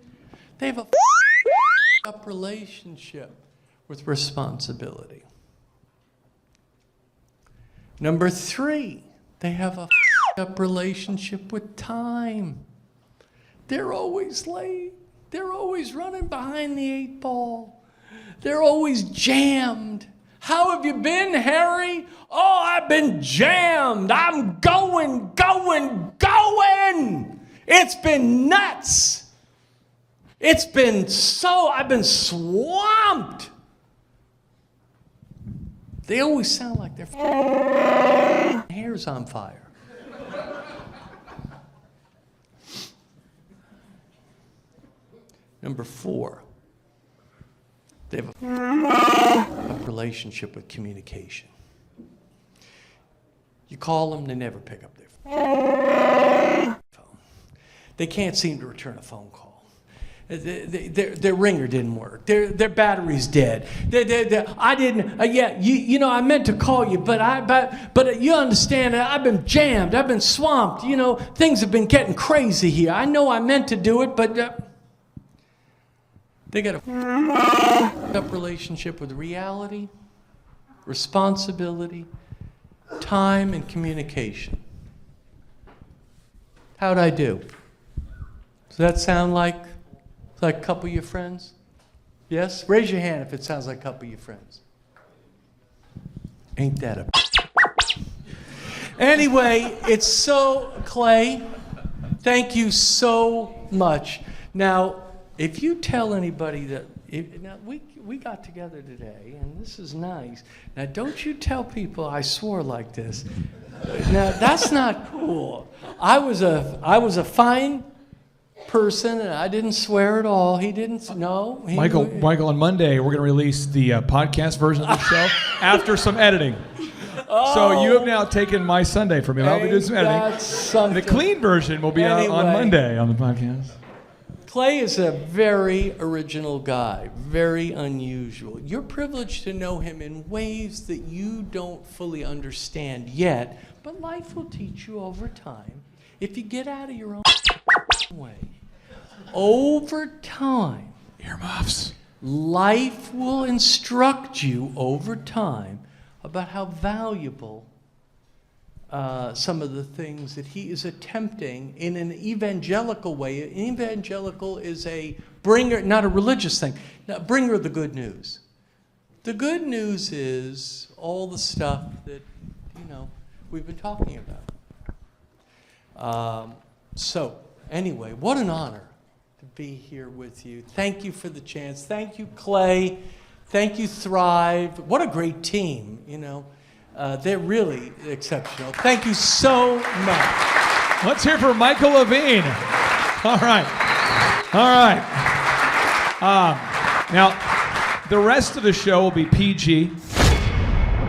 They have a up relationship with responsibility. Number 3, they have a up relationship with time. They're always late. They're always running behind the 8 ball. They're always jammed. How have you been, Harry? Oh, I've been jammed. I'm going. It's been nuts. I've been swamped. They always sound like their hair's on fire. Number 4, they have a relationship with communication. You call them, they never pick up their phone. They can't seem to return a phone call. Their ringer didn't work. Their battery's dead. I didn't. I meant to call you, but you understand. I've been jammed. I've been swamped. Things have been getting crazy here. I know I meant to do it, but They got a up relationship with reality, responsibility, time, and communication. How'd I do? Does that sound like a couple of your friends? Yes? Raise your hand if it sounds like a couple of your friends. Ain't that a... Anyway, it's so... Clay, thank you so much. Now, if you tell anybody that... Now, we got together today, and this is nice. Now, don't you tell people I swore like this. Now, that's not cool. I was a fine person, and I didn't swear at all. He didn't. No. Michael, on Monday we're going to release the podcast version of the show after some editing. So you have now taken my Sunday from me. I'll be doing some editing. The clean version will be out on Monday on the podcast. Clay is a very original guy, very unusual. You're privileged to know him in ways that you don't fully understand yet, but life will teach you over time. If you get out of your own way, over time, earmuffs. Life will instruct you over time about how valuable some of the things that he is attempting in an evangelical way. An evangelical is a bringer, not a religious thing, a bringer of the good news. The good news is all the stuff that, we've been talking about. So, anyway, what an honor to be here with you. Thank you for the chance. Thank you, Clay. Thank you, Thrive. What a great team, They're really exceptional. Thank you so much. Let's hear for Michael Levine. All right. Now, the rest of the show will be PG.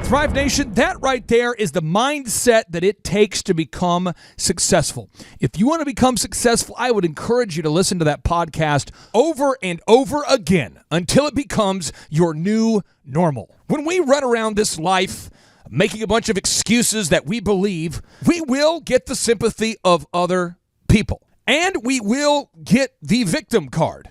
Thrive Nation, that right there is the mindset that it takes to become successful. If you want to become successful, I would encourage you to listen to that podcast over and over again until it becomes your new normal. When we run around this life making a bunch of excuses that we believe, we will get the sympathy of other people. And we will get the victim card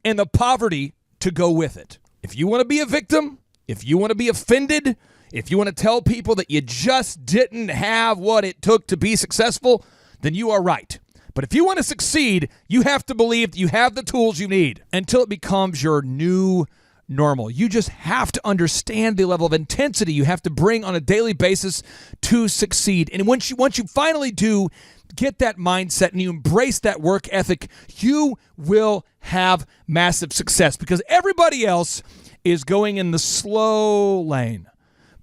and the poverty to go with it. If you want to be a victim, if you want to be offended, if you want to tell people that you just didn't have what it took to be successful, then you are right. But if you want to succeed, you have to believe that you have the tools you need until it becomes your new normal. You just have to understand the level of intensity you have to bring on a daily basis to succeed. And once you finally do get that mindset and you embrace that work ethic, you will have massive success because everybody else is going in the slow lane.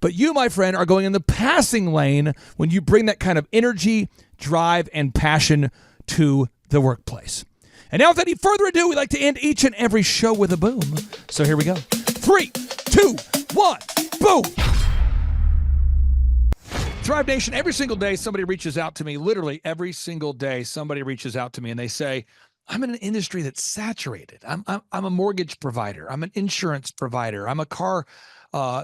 But you, my friend, are going in the passing lane when you bring that kind of energy, drive, and passion to the workplace. And now, without any further ado, we like to end each and every show with a boom. So here we go. 3, 2, 1, boom. Thrive Nation, every single day somebody reaches out to me, literally every single day somebody reaches out to me and they say, I'm in an industry that's saturated. I'm a mortgage provider. I'm an insurance provider. I'm a car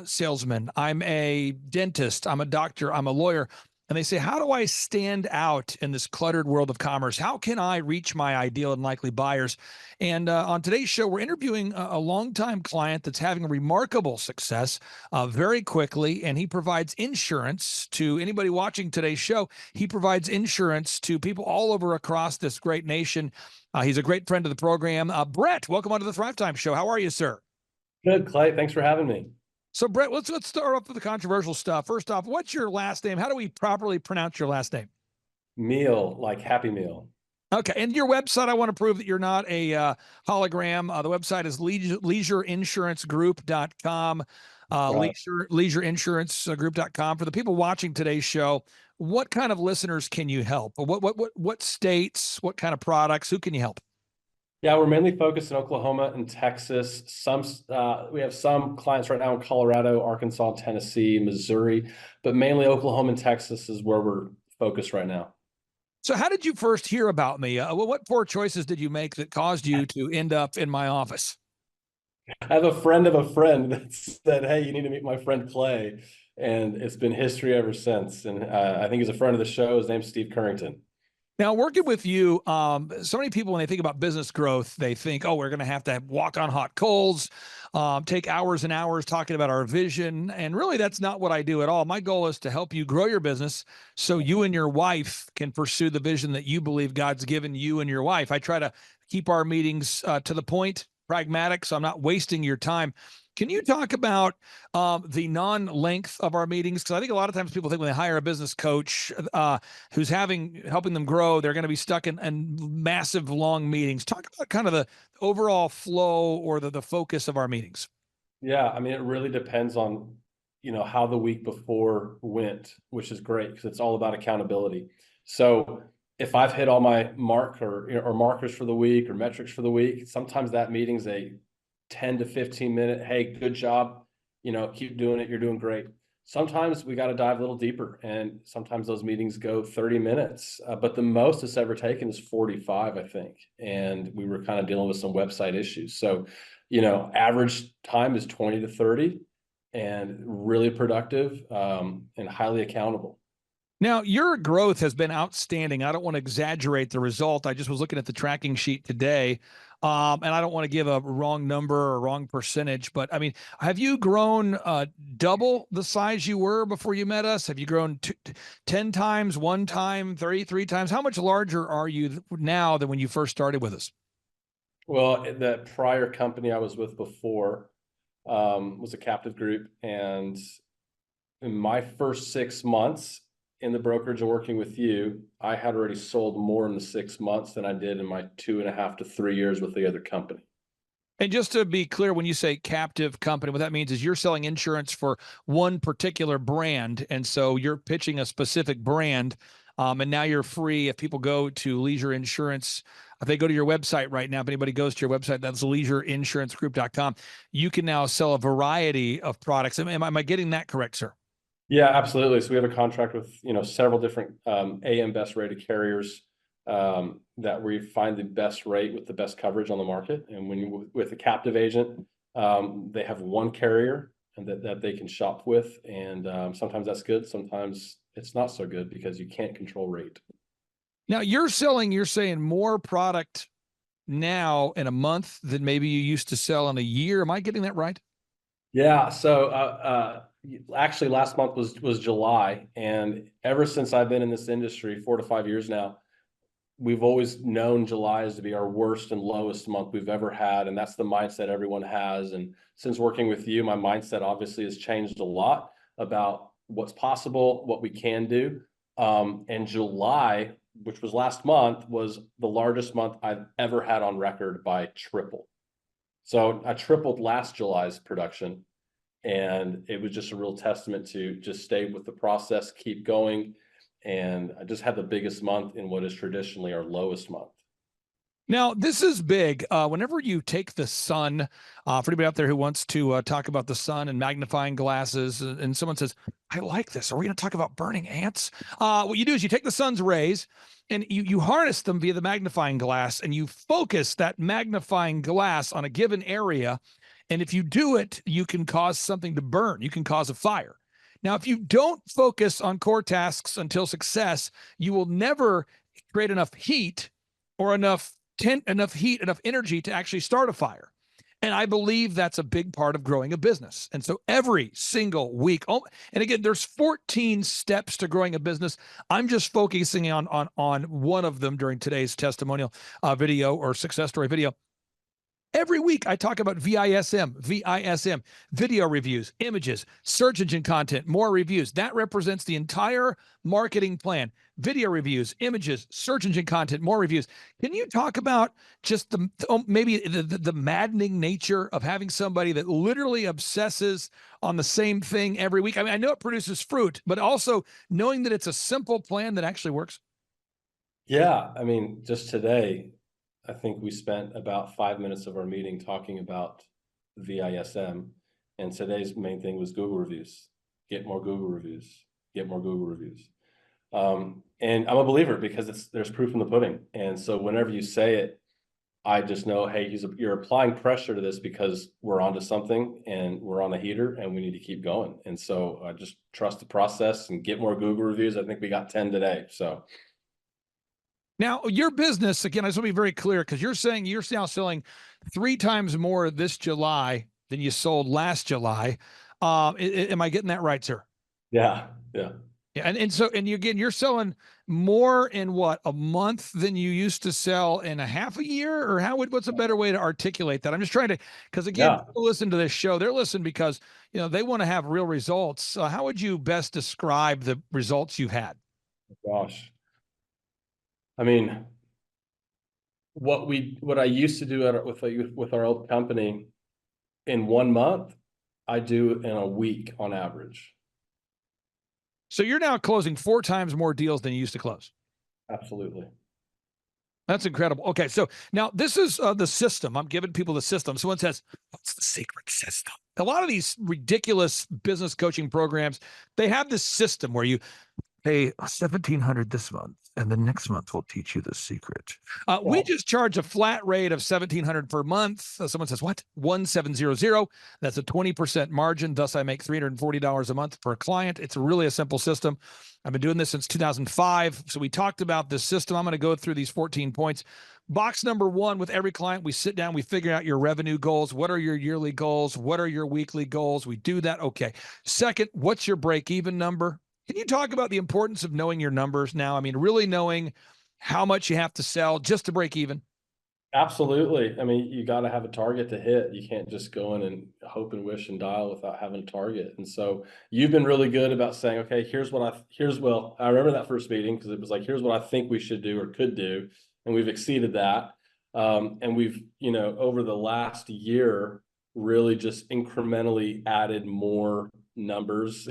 salesman. I'm a dentist. I'm a doctor. I'm a lawyer. And they say, how do I stand out in this cluttered world of commerce? How can I reach my ideal and likely buyers? And on today's show, we're interviewing a longtime client that's having a remarkable success very quickly. And he provides insurance to anybody watching today's show. He provides insurance to people all over across this great nation. He's a great friend of the program. Brett, welcome onto the Thrivetime show. How are you, sir? Good, Clay. Thanks for having me. So, Brett, let's start off with the controversial stuff. First off, what's your last name? How do we properly pronounce your last name? Meal, like Happy Meal. Okay, and your website, I want to prove that you're not a hologram. The website is leisureinsurancegroup.com, leisureinsurancegroup.com. For the people watching today's show, what kind of listeners can you help? What states, what kind of products, who can you help? Yeah, we're mainly focused in Oklahoma and Texas. We have some clients right now in Colorado, Arkansas, Tennessee, Missouri, but mainly Oklahoma and Texas is where we're focused right now. So how did you first hear about me? What poor choices did you make that caused you to end up in my office? I have a friend of a friend that said, hey, you need to meet my friend Clay. And it's been history ever since. And I think he's a friend of the show. His name's Steve Currington. Now, working with you, so many people, when they think about business growth, they think, oh, we're going to have walk on hot coals, take hours and hours talking about our vision. And really, that's not what I do at all. My goal is to help you grow your business so you and your wife can pursue the vision that you believe God's given you and your wife. I try to keep our meetings to the point, pragmatic, so I'm not wasting your time. Can you talk about the non-length of our meetings? Because I think a lot of times people think when they hire a business coach who's helping them grow, they're going to be stuck in massive long meetings. Talk about kind of the overall flow or the focus of our meetings. Yeah, I mean, it really depends on, how the week before went, which is great because it's all about accountability. So if I've hit all my or markers for the week or metrics for the week, sometimes that meeting's a 10 to 15 minute, hey, good job, keep doing it, you're doing great. Sometimes we got to dive a little deeper, and sometimes those meetings go 30 minutes, but the most it's ever taken is 45, I think. And we were kind of dealing with some website issues. So, average time is 20 to 30 and really productive, and highly accountable. Now, your growth has been outstanding. I don't want to exaggerate the result. I just was looking at the tracking sheet today, and I don't want to give a wrong number or wrong percentage, but I mean, have you grown double the size you were before you met us? Have you grown 10 times, 1 time, 33 times? How much larger are you now than when you first started with us? Well, the prior company I was with before was a captive group, and in my first 6 months in the brokerage and working with you, I had already sold more in the 6 months than I did in my 2.5 to 3 years with the other company. And just to be clear, when you say captive company, what that means is you're selling insurance for one particular brand. And so you're pitching a specific brand. And now you're free. If people go to Leisure Insurance, if they go to your website right now, if anybody goes to your website, that's leisureinsurancegroup.com, you can now sell a variety of products. Am I getting that correct, sir? Yeah, absolutely. So we have a contract with, several different AM best rated carriers that we find the best rate with the best coverage on the market. And when you with a captive agent, they have one carrier and that they can shop with. And sometimes that's good. Sometimes it's not so good because you can't control rate. Now you're saying more product now in a month than maybe you used to sell in a year. Am I getting that right? Yeah. So actually last month was July. And ever since I've been in this industry, 4 to 5 years now, we've always known July is to be our worst and lowest month we've ever had. And that's the mindset everyone has. And since working with you, my mindset obviously has changed a lot about what's possible, what we can do. And July, which was last month, was the largest month I've ever had on record by triple. So I tripled last July's production, and it was just a real testament to just stay with the process, keep going. And I just had the biggest month in what is traditionally our lowest month. Now, this is big. Whenever you take the sun, for anybody out there who wants to talk about the sun and magnifying glasses, and someone says, I like this. Are we going to talk about burning ants? What you do is you take the sun's rays and you harness them via the magnifying glass, and you focus that magnifying glass on a given area. And if you do it, you can cause something to burn. You can cause a fire. Now, if you don't focus on core tasks until success, you will never create enough heat or enough energy to actually start a fire. And I believe that's a big part of growing a business. And so every single week, and again, there's 14 steps to growing a business. I'm just focusing on one of them during today's testimonial video or success story video. Every week I talk about VISM, video reviews, images, search engine content, more reviews. That represents the entire marketing plan. Video reviews, images, search engine content, more reviews. Can you talk about just maybe the maddening nature of having somebody that literally obsesses on the same thing every week? I mean, I know it produces fruit, but also knowing that it's a simple plan that actually works. Yeah. I mean, just today, I think we spent about 5 minutes of our meeting talking about VISM, and today's main thing was Google reviews. Get more Google reviews. Get more Google reviews. And I'm a believer because there's proof in the pudding. And so whenever you say it, I just know, hey, you're applying pressure to this because we're onto something and we're on a heater and we need to keep going. And so I just trust the process and get more Google reviews. I think we got 10 today. So. Now, your business, again, I just want to be very clear because you're saying you're now selling 3 times more this July than you sold last July. Am I getting that right, sir? Yeah. Yeah. Yeah, and again, you're selling more in what, a month than you used to sell in a half a year, or what's a better way to articulate that? I'm just trying to, because again, Yeah. people listen to this show, they're listening because they want to have real results. How would you best describe the results you've had? Gosh. I mean, what I used to do with our old company in 1 month, I do in a week on average. So you're now closing 4 times more deals than you used to close. Absolutely. That's incredible. Okay, so now this is the system. I'm giving people the system. Someone says, "What's the secret system?" A lot of these ridiculous business coaching programs, they have this system where you pay $1,700 this month, and the next month we'll teach you the secret. We just charge a flat rate of $1,700 per month. Someone says, "What? 1,700?" That's a 20% margin. Thus, I make $340 a month per client. It's really a simple system. I've been doing this since 2005. So we talked about this system. I'm going to go through these 14 points. Box number 1, with every client, we sit down, we figure out your revenue goals. What are your yearly goals? What are your weekly goals? We do that. Okay. Second, what's your break-even number? Can you talk about the importance of knowing your numbers now? I mean, really knowing how much you have to sell just to break even? Absolutely. I mean, you got to have a target to hit. You can't just go in and hope and wish and dial without having a target. And so you've been really good about saying, okay, I remember that first meeting because it was like, here's what I think we should do or could do. And we've exceeded that. And we've, over the last year, really just incrementally added more numbers.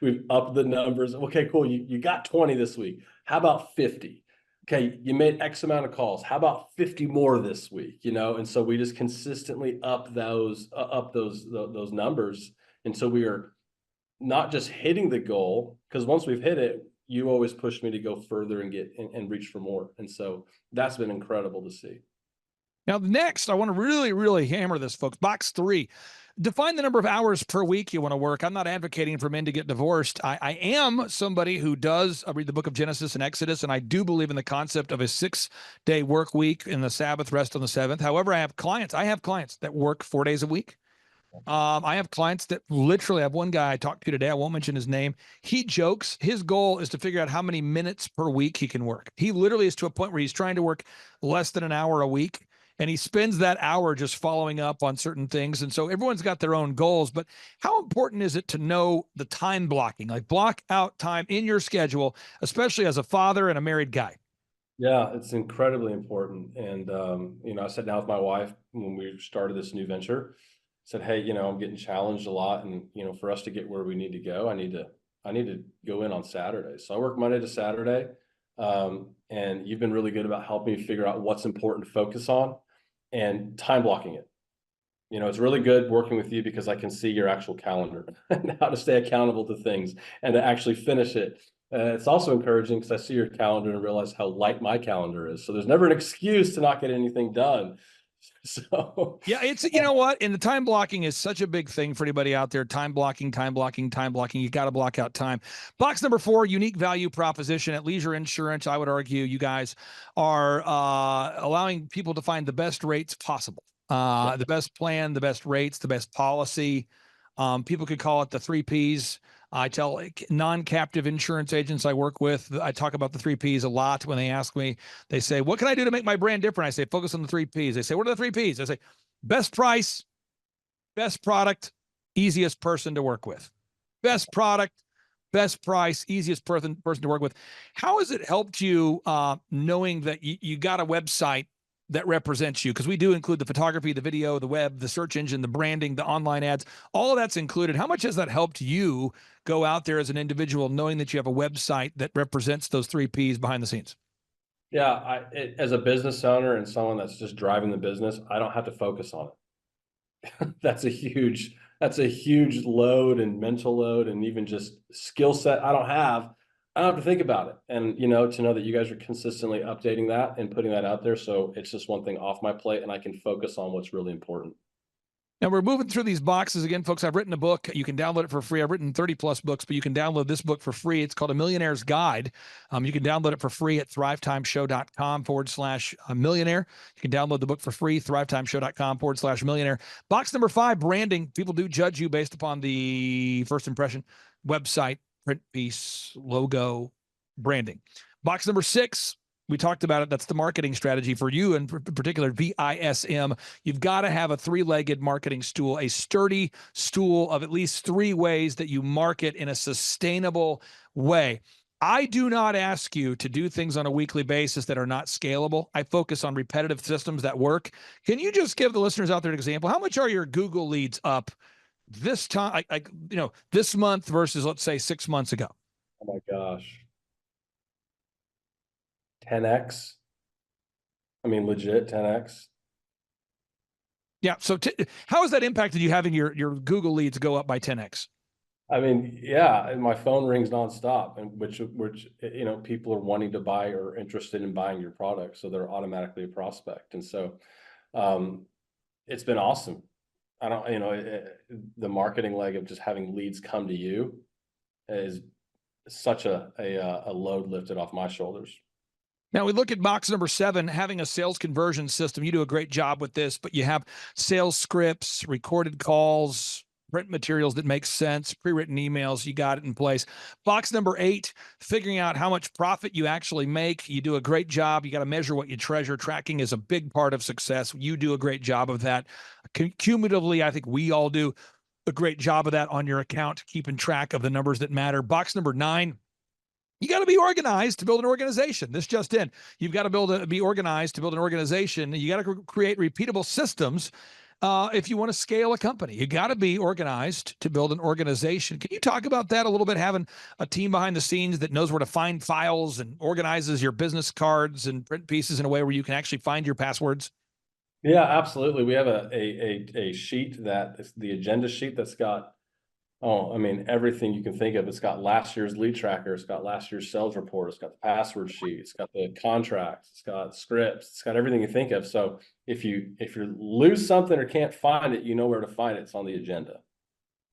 We've upped the numbers. Okay, cool. You got 20 this week. How about 50? Okay, you made X amount of calls. How about 50 more this week? And so we just consistently up those numbers. And so we are not just hitting the goal, because once we've hit it, you always push me to go further and get and reach for more. And so that's been incredible to see. Now, next, I want to really, really hammer this, folks. Box 3. Define the number of hours per week you want to work. I'm not advocating for men to get divorced. I am somebody who does read the book of Genesis and Exodus, and I do believe in the concept of a 6-day work week and the Sabbath rest on the 7th. However, I have clients that work 4 days a week. I have clients that literally, I have one guy I talked to today. I won't mention his name. He jokes. His goal is to figure out how many minutes per week he can work. He literally is to a point where he's trying to work less than an hour a week. And he spends that hour just following up on certain things. And so everyone's got their own goals, but how important is it to know the time blocking, like block out time in your schedule, especially as a father and a married guy? Yeah, it's incredibly important. And, I sat down with my wife when we started this new venture, said, hey, I'm getting challenged a lot. And, for us to get where we need to go, I need to go in on Saturdays. So I work Monday to Saturday. And you've been really good about helping me figure out what's important to focus on and time blocking it. It's really good working with you because I can see your actual calendar and how to stay accountable to things and to actually finish it. It's also encouraging because I see your calendar and realize how light my calendar is. So there's never an excuse to not get anything done. So yeah, it's, you know what? And the time blocking is such a big thing for anybody out there. Time blocking. You got to block out time. Box number 4, unique value proposition. At Leisure Insurance, I would argue you guys are allowing people to find the best rates possible. The best plan, the best rates, the best policy. People could call it the 3 Ps. I tell non-captive insurance agents I work with, I talk about the 3 Ps a lot. When they ask me, they say, what can I do to make my brand different? I say, focus on the 3 Ps. They say, what are the 3 Ps? I say, best price, best product, easiest person to work with. Best product, best price, easiest person to work with. How has it helped you knowing that you got a website that represents you? Because we do include the photography, the video, the web, the search engine, the branding, the online ads, all of that's included. How much has that helped you go out there as an individual, knowing that you have a website that represents those 3 Ps behind the scenes? Yeah, as a business owner and someone that's just driving the business, I don't have to focus on it. That's a huge load and mental load and even just skill set I don't have to think about it. And, to know that you guys are consistently updating that and putting that out there. So it's just one thing off my plate and I can focus on what's really important. Now we're moving through these boxes again, folks. I've written a book. You can download it for free. I've written 30 plus books, but you can download this book for free. It's called A Millionaire's Guide. You can download it for free at thrivetimeshow.com/millionaire. You can download the book for free, thrivetimeshow.com/millionaire. Box number 5, branding. People do judge you based upon the first impression, website, print piece, logo, branding. Box number 6, we talked about it. That's the marketing strategy for you, in particular, VISM. You've got to have a 3-legged marketing stool, a sturdy stool of at least 3 ways that you market in a sustainable way. I do not ask you to do things on a weekly basis that are not scalable. I focus on repetitive systems that work. Can you just give the listeners out there an example? How much are your Google leads up this time, this month versus, let's say, 6 months ago? Oh my gosh. 10x. I mean, legit 10x. Yeah. So how has that impacted you having your Google leads go up by 10x? I mean, yeah, and my phone rings nonstop, and which people are wanting to buy or interested in buying your product, so they're automatically a prospect. And so it's been awesome. I don't, the marketing leg of just having leads come to you is such a load lifted off my shoulders. Now we look at box number 7, having a sales conversion system. You do a great job with this, but you have sales scripts, recorded calls, print materials that make sense, pre-written emails. You got it in place. Box number 8, figuring out how much profit you actually make. You do a great job. You got to measure what you treasure. Tracking is a big part of success. You do a great job of that. Cumulatively, I think we all do a great job of that on your account, keeping track of the numbers that matter. Box number 9, you got to be organized to build an organization. This just in. You've got to be organized to build an organization. You got to create repeatable systems if you want to scale a company. You got to be organized to build an organization. Can you talk about that a little bit, having a team behind the scenes that knows where to find files and organizes your business cards and print pieces in a way where you can actually find your passwords? Yeah, absolutely. We have a sheet that is the agenda sheet that's got, everything you can think of. It's got last year's lead tracker. It's got last year's sales report. It's got the password sheet. It's got the contracts. It's got scripts. It's got everything you think of. So if you lose something or can't find it, you know where to find it. It's on the agenda.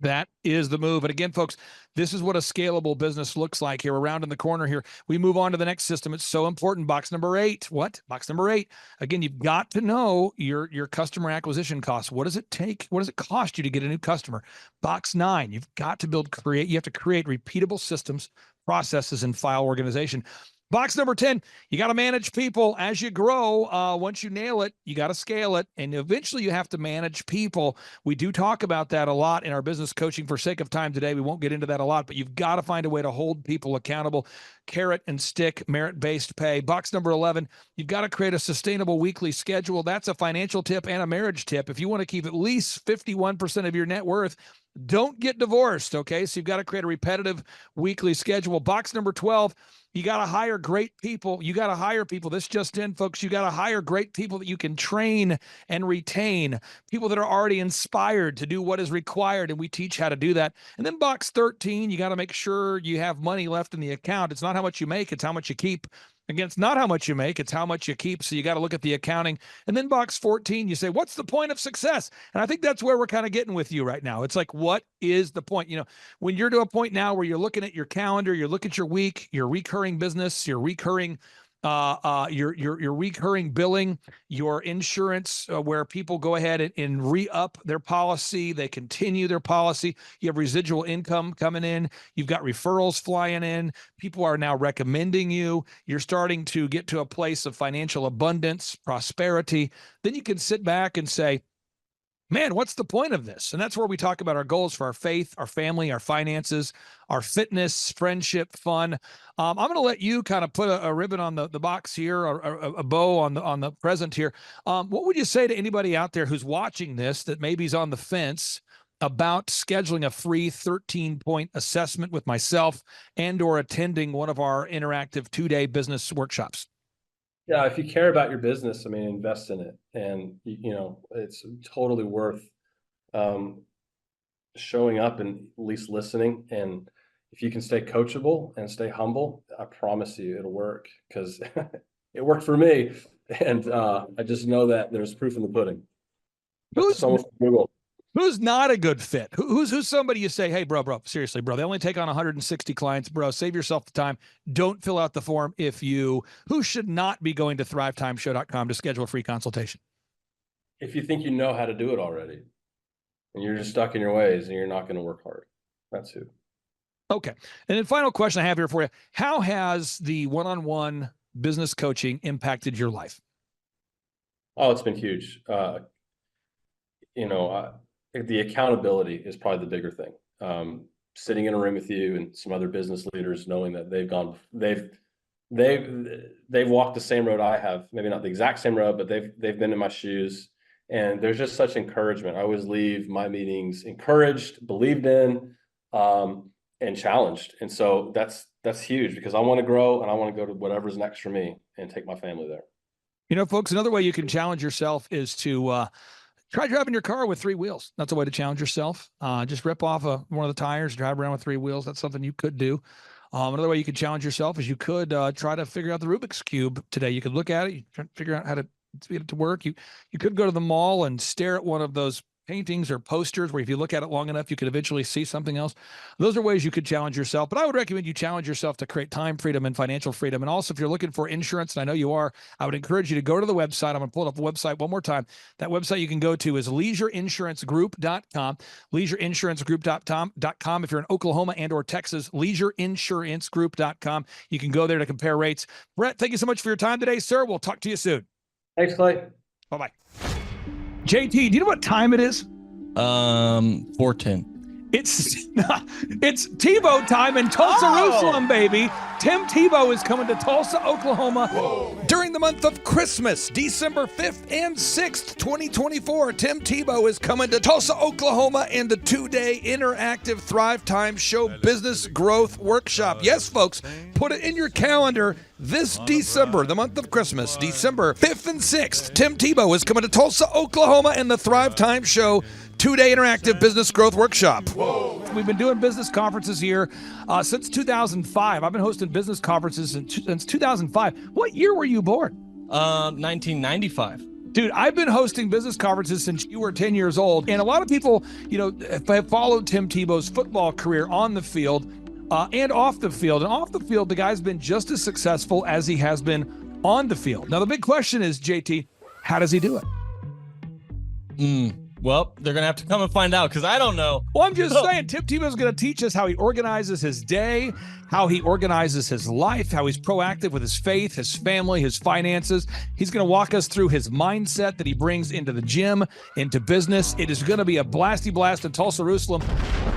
That is the move. And again, folks, this is what a scalable business looks like here. We're around in the corner here. We move on to the next system. It's so important. Box number 8. What? Box number 8. Again, you've got to know your customer acquisition costs. What does it take? What does it cost you to get a new customer? Box 9. You've got to you have to create repeatable systems, processes, and file organization. Box number 10, you got to manage people as you grow. Once you nail it, you got to scale it. And eventually you have to manage people. We do talk about that a lot in our business coaching. For sake of time today, we won't get into that a lot, but you've got to find a way to hold people accountable. Carrot and stick, merit-based pay. Box number 11, you've got to create a sustainable weekly schedule. That's a financial tip and a marriage tip. If you want to keep at least 51% of your net worth, don't get divorced, okay? So you've got to create a repetitive weekly schedule. Box number 12, you got to hire great people. You got to hire people. This just in, folks. You got to hire great people that you can train and retain, people that are already inspired to do what is required, and we teach how to do that. And then box 13, you got to make sure you have money left in the account. It's not how much you make, it's how much you keep. Again, it's not how much you make, it's how much you keep. So you got to look at the accounting. And then box 14, you say, what's the point of success? And I think that's where we're kind of getting with you right now. It's like, what is the point? When you're to a point now where you're looking at your calendar, you look at your week, your recurring business, your recurring your recurring billing, your insurance, where people go ahead and re-up their policy, they continue their policy. You have residual income coming in. You've got referrals flying in. People are now recommending you. You're starting to get to a place of financial abundance, prosperity. Then you can sit back and say, man, what's the point of this? And that's where we talk about our goals for our faith, our family, our finances, our fitness, friendship, fun. I'm going to let you kind of put a ribbon on the box here, or a bow on the present here. What would you say to anybody out there who's watching this that maybe is on the fence about scheduling a free 13-point assessment with myself and or attending one of our interactive 2-day business workshops? Yeah, if you care about your business, invest in it. And, it's totally worth showing up and at least listening. And if you can stay coachable and stay humble, I promise you it'll work, because it worked for me. And I just know that there's proof in the pudding. Someone from Google. Who's not a good fit? Who's somebody you say, hey, bro, seriously, bro, they only take on 160 clients, bro, save yourself the time. Don't fill out the form who should not be going to thrivetimeshow.com to schedule a free consultation? If you think you know how to do it already and you're just stuck in your ways and you're not going to work hard, that's who. Okay. And then final question I have here for you. How has the one-on-one business coaching impacted your life? Oh, it's been huge. The accountability is probably the bigger thing. Sitting in a room with you and some other business leaders, knowing that they've walked the same road I have, maybe not the exact same road, but they've been in my shoes, and there's just such encouragement. I always leave my meetings encouraged, believed in, and challenged. And so that's huge, because I want to grow and I want to go to whatever's next for me and take my family there. You know, folks, another way you can challenge yourself is to try driving your car with 3 wheels. That's a way to challenge yourself. Just rip off one of the tires, drive around with 3 wheels. That's something you could do. Another way you could challenge yourself is you could try to figure out the Rubik's Cube today. You could look at it, you try to figure out how to get it to work. You could go to the mall and stare at one of those paintings or posters where if you look at it long enough, you could eventually see something else. Those are ways you could challenge yourself, but I would recommend you challenge yourself to create time freedom and financial freedom. And also, if you're looking for insurance, and I know you are, I would encourage you to go to the website. I'm going to pull up the website one more time. That website you can go to is leisureinsurancegroup.com, leisureinsurancegroup.com. If you're in Oklahoma and or Texas, leisureinsurancegroup.com. You can go there to compare rates. Brett, thank you so much for your time today, sir. We'll talk to you soon. Thanks, Clay. Bye-bye. JT, do you know what time it is? 4:10. It's Tebow time in Tulsa, Jerusalem, baby. Tim Tebow is coming to Tulsa, Oklahoma during the month of Christmas, December 5th and 6th, 2024. Tim Tebow is coming to Tulsa, Oklahoma in the 2-day interactive Thrivetime Show Business Growth Workshop. Yes, folks, put it in your calendar. This December, the month of Christmas, December 5th and 6th, Tim Tebow is coming to Tulsa, Oklahoma in the Thrivetime Show 2-day interactive business growth workshop. Whoa. We've been doing business conferences here since 2005. I've been hosting business conferences since 2005. What year were you born? 1995. Dude, I've been hosting business conferences since you were 10 years old. And a lot of people, have followed Tim Tebow's football career on the field and off the field. And off the field, the guy's been just as successful as he has been on the field. Now, the big question is, JT, how does he do it? Well, they're going to have to come and find out, because I don't know. Well, I'm just saying, Tim Tebow is going to teach us how he organizes his day, how he organizes his life, how he's proactive with his faith, his family, his finances. He's going to walk us through his mindset that he brings into the gym, into business. It is going to be a blasty blast in Tulsa, Jerusalem.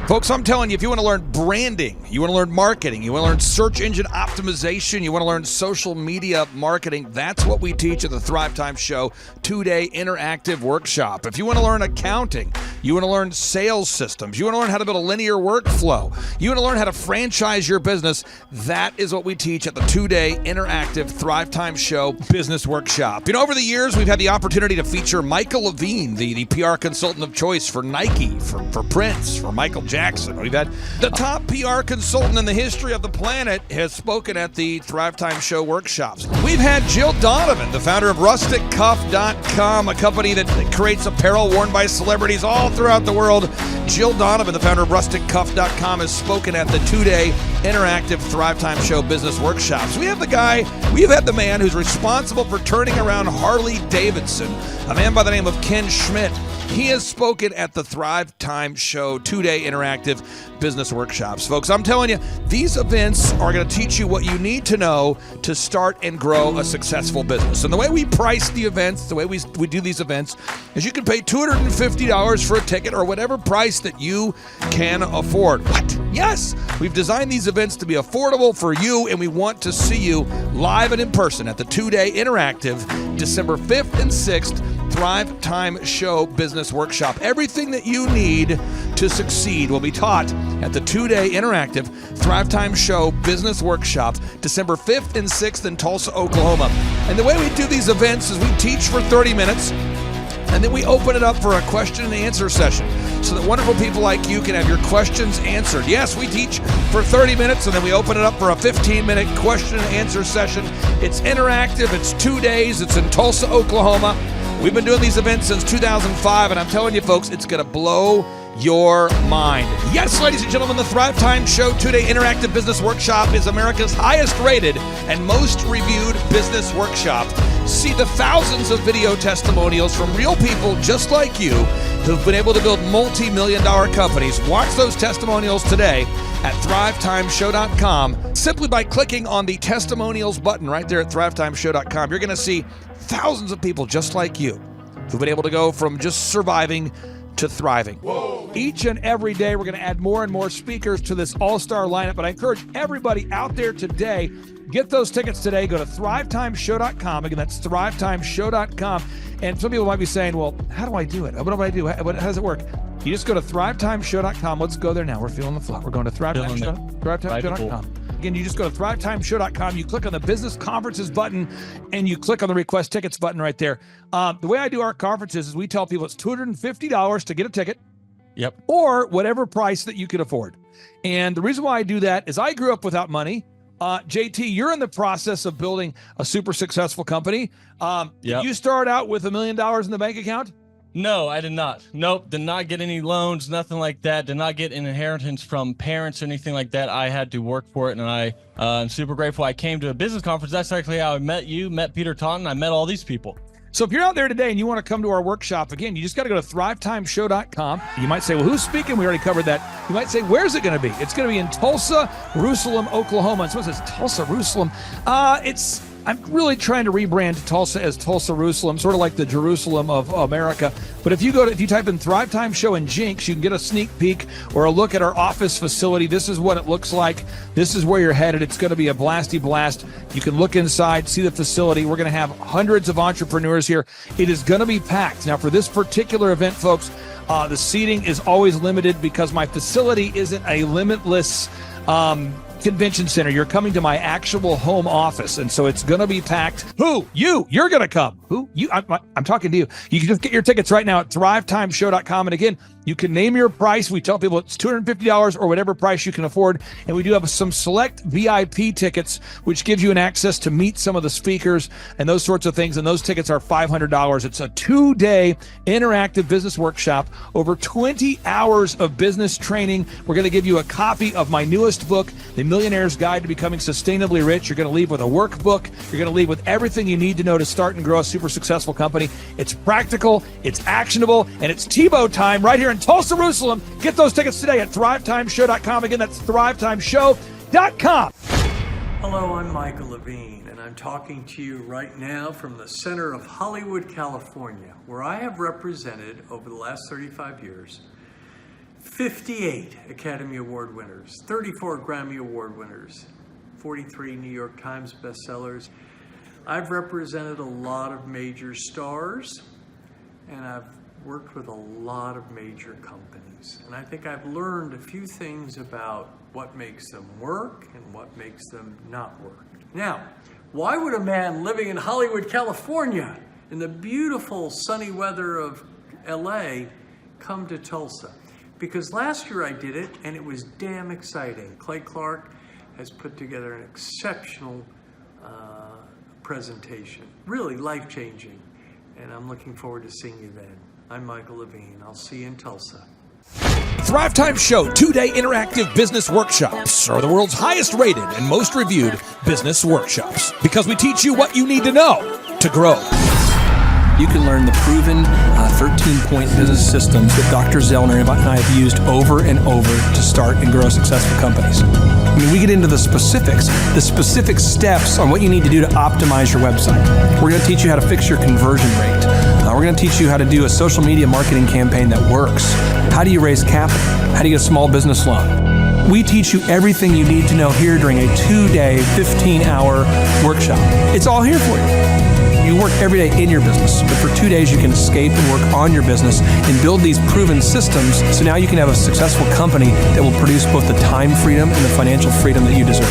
Folks, I'm telling you, if you want to learn branding, you want to learn marketing, you want to learn search engine optimization, you want to learn social media marketing, that's what we teach at the Thrivetime Show 2-day interactive workshop. If you want to learn accounting, you want to learn sales systems, you want to learn how to build a linear workflow, you want to learn how to franchise your business, that is what we teach at the 2-day interactive Thrivetime Show business workshop. Over the years, we've had the opportunity to feature Michael Levine, the PR consultant of choice for Nike, for Prince, for Michael Jackson. We've had the top PR consultant in the history of the planet has spoken at the Thrivetime Show workshops. We've had Jill Donovan, the founder of RusticCuff.com, a company that creates apparel worn by celebrities all throughout the world. Jill Donovan, the founder of RusticCuff.com, has spoken at the 2-day interactive Thrivetime Show business workshops. We have the man who's responsible for turning around Harley Davidson, a man by the name of Ken Schmidt. He has spoken at the Thrivetime Show 2-day interactive business workshops. Folks, I'm telling you, these events are going to teach you what you need to know to start and grow a successful business. And the way we price the events, the way we do these events, is you can pay $250 for a ticket or whatever price that you can afford. What? Yes, we've designed these events to be affordable for you, and we want to see you live and in person at the 2-day interactive December 5th and 6th Thrivetime Show Business Workshop. Everything that you need to succeed will be taught at the 2-day interactive Thrivetime Show Business Workshop, December 5th and 6th in Tulsa, Oklahoma. And the way we do these events is we teach for 30 minutes, and then we open it up for a question and answer session so that wonderful people like you can have your questions answered. Yes, we teach for 30 minutes, and then we open it up for a 15-minute question and answer session. It's interactive. It's 2 days. It's in Tulsa, Oklahoma. We've been doing these events since 2005, and I'm telling you, folks, it's going to blow your mind. Yes, ladies and gentlemen, the Thrivetime Show 2-day interactive business workshop is America's highest rated and most reviewed business workshop. See the thousands of video testimonials from real people just like you who've been able to build multi-million-dollar companies. Watch those testimonials today at thrivetimeshow.com. Simply by clicking on the testimonials button right there at thrivetimeshow.com, you're going to see thousands of people just like you who've been able to go from just surviving to thriving. Whoa. Each and every day, we're going to add more and more speakers to this all-star lineup, but I encourage everybody out there today, get those tickets today. Go to thrivetimeshow.com. Again, that's thrivetimeshow.com. And some people might be saying, well, how do I do it? What do I do? How does it work? You just go to thrivetimeshow.com. Let's go there now. We're feeling the flow. We're going to thrivetimeshow.com. Again, you just go to thrivetimeshow.com. You click on the business conferences button, and you click on the request tickets button right there. The way I do our conferences is we tell people it's $250 to get a ticket. Yep. Or whatever price that you can afford. And the reason why I do that is I grew up without money. JT, you're in the process of building a super successful company. Did you start out with $1 million in the bank account? No, I did not. Nope, did not get any loans, nothing like that. Did not get an inheritance from parents or anything like that. I had to work for it, and I'm super grateful. I came to a business conference. That's actually how I met you, met Peter Taunton. I met all these people. So if you're out there today and you want to come to our workshop, again, you just got to go to thrivetimeshow.com. You might say, well, who's speaking? We already covered that. You might say, where's it going to be? It's going to be in Tulsa, Jerusalem, Oklahoma. And so it says Tulsa, Jerusalem. I'm really trying to rebrand Tulsa as Tulsa, Jerusalem, sort of like the Jerusalem of America. But if you type in Thrivetime Show and Jinx, you can get a sneak peek or a look at our office facility. This is what it looks like. This is where you're headed. It's going to be a blasty blast. You can look inside, see the facility. We're going to have hundreds of entrepreneurs here. It is going to be packed. Now, for this particular event, folks, the seating is always limited because my facility isn't a limitless convention center. You're coming to my actual home office, and so it's going to be packed. Who? You're going to come. Who? You? I'm talking to you. You can just get your tickets right now at thrivetimeshow.com. And again, you can name your price. We tell people it's $250 or whatever price you can afford. And we do have some select VIP tickets, which gives you an access to meet some of the speakers and those sorts of things. And those tickets are $500. It's a 2-day interactive business workshop, over 20 hours of business training. We're going to give you a copy of my newest book, The Millionaire's Guide to Becoming Sustainably Rich. You're going to leave with a workbook. You're going to leave with everything you need to know to start and grow a super successful company. It's practical, it's actionable, and it's Tebow time right here in Tulsa, Jerusalem. Get those tickets today at thrivetimeshow.com. Again, that's thrivetimeshow.com. Hello, I'm Michael Levine, and I'm talking to you right now from the center of Hollywood, California, where I have represented over the last 35 years 58 Academy Award winners, 34 Grammy Award winners, 43 New York Times bestsellers. I've represented a lot of major stars, and I've worked with a lot of major companies. And I think I've learned a few things about what makes them work and what makes them not work. Now, why would a man living in Hollywood, California, in the beautiful sunny weather of LA, come to Tulsa? Because last year I did it, and it was damn exciting. Clay Clark has put together an exceptional presentation, really life-changing, and I'm looking forward to seeing you then. I'm Michael Levine. I'll see you in Tulsa. Thrivetime Show 2-day interactive business workshops are the world's highest rated and most reviewed business workshops because we teach you what you need to know to grow. You can learn the proven 13-point business systems that Dr. Zellner and I have used over and over to start and grow successful companies. I mean, we get into the specific steps on what you need to do to optimize your website. We're going to teach you how to fix your conversion rate. We're going to teach you how to do a social media marketing campaign that works. How do you raise capital? How do you get a small business loan? We teach you everything you need to know here during a 2-day, 15-hour workshop. It's all here for you. You work every day in your business, but for 2 days you can escape and work on your business and build these proven systems so now you can have a successful company that will produce both the time freedom and the financial freedom that you deserve.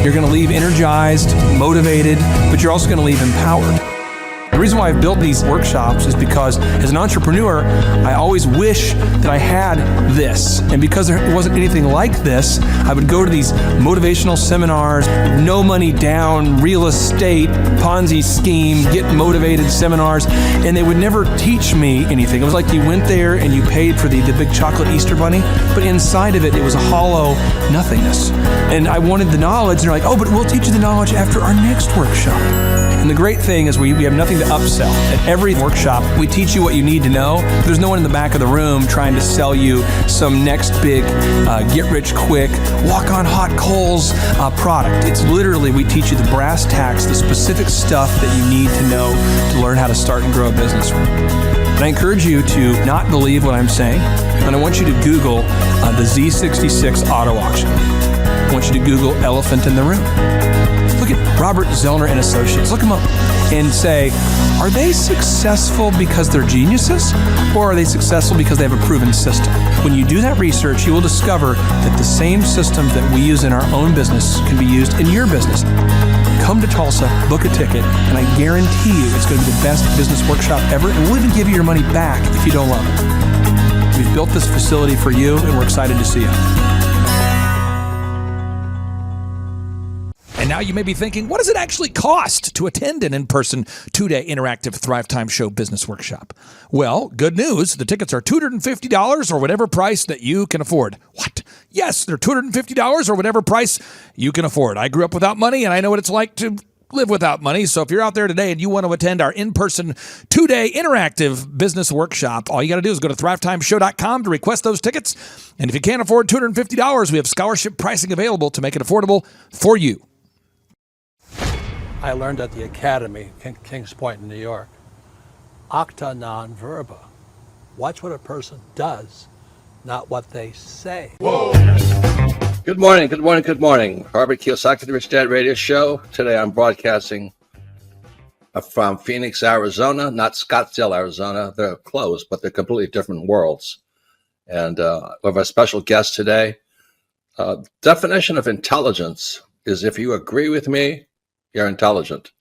You're going to leave energized, motivated, but you're also going to leave empowered. reason why I've built these workshops is because as an entrepreneur, I always wish that I had this. And because there wasn't anything like this, I would go to these motivational seminars, no money down, real estate, Ponzi scheme, get motivated seminars, and they would never teach me anything. It was like you went there and you paid for the big chocolate Easter bunny, but inside of it, it was a hollow nothingness. And I wanted the knowledge, and they're like, oh, but we'll teach you the knowledge after our next workshop. And the great thing is we have nothing to upsell. At every workshop, we teach you what you need to know. There's no one in the back of the room trying to sell you some next big get-rich-quick, walk-on-hot coals product. It's literally, we teach you the brass tacks, the specific stuff that you need to know to learn how to start and grow a business. And I encourage you to not believe what I'm saying, and I want you to Google the Z66 auto auction. I want you to Google elephant in the room. Look at Robert Zellner and Associates. Look them up and say, are they successful because they're geniuses, or are they successful because they have a proven system? When you do that research, you will discover that the same systems that we use in our own business can be used in your business. Come to Tulsa, book a ticket, and I guarantee you it's going to be the best business workshop ever, and we'll even give you your money back if you don't love it. We've built this facility for you, and we're excited to see you. And now you may be thinking, what does it actually cost to attend an in-person 2-day interactive Thrivetime Show business workshop? Well, good news. The tickets are $250 or whatever price that you can afford. What? Yes, they're $250 or whatever price you can afford. I grew up without money, and I know what it's like to live without money. So if you're out there today and you want to attend our in-person 2-day interactive business workshop, all you got to do is go to thrivetimeshow.com to request those tickets. And if you can't afford $250, we have scholarship pricing available to make it affordable for you. I learned at the Academy, Kings Point in New York. Acta non verba. Watch what a person does, not what they say. Whoa. Good morning, good morning, good morning. Robert Kiyosaki, the Rich Dad Radio Show. Today I'm broadcasting from Phoenix, Arizona, not Scottsdale, Arizona. They're close, but they're completely different worlds. And we have a special guest today. Definition of intelligence is if you agree with me, you're intelligent.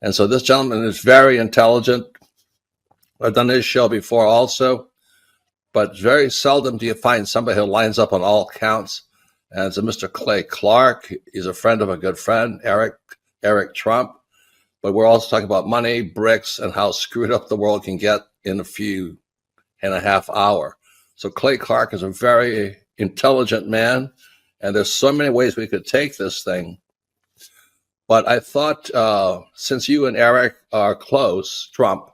And so this gentleman is very intelligent. I've done this show before also, but very seldom do you find somebody who lines up on all counts. And it's a Mr. Clay Clark. He's a friend of a good friend, Eric Trump. But we're also talking about money, bricks, and how screwed up the world can get in a few and a half hour. So Clay Clark is a very intelligent man, and there's so many ways we could take this thing. But I thought, since you and Eric are close, Trump,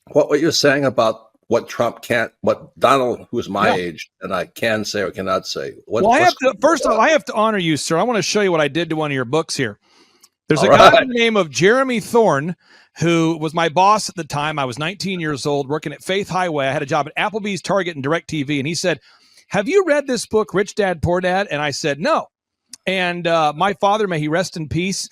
what were you saying about what Trump can't, what Donald, who's my age, and I can say or cannot say? First of all, I have to honor you, sir. I want to show you what I did to one of your books here. There's a guy by the name of Jeremy Thorne, who was my boss at the time. I was 19 years old, working at Faith Highway. I had a job at Applebee's, Target, and DirecTV. And he said, have you read this book, Rich Dad, Poor Dad? And I said, no. And my father, may he rest in peace,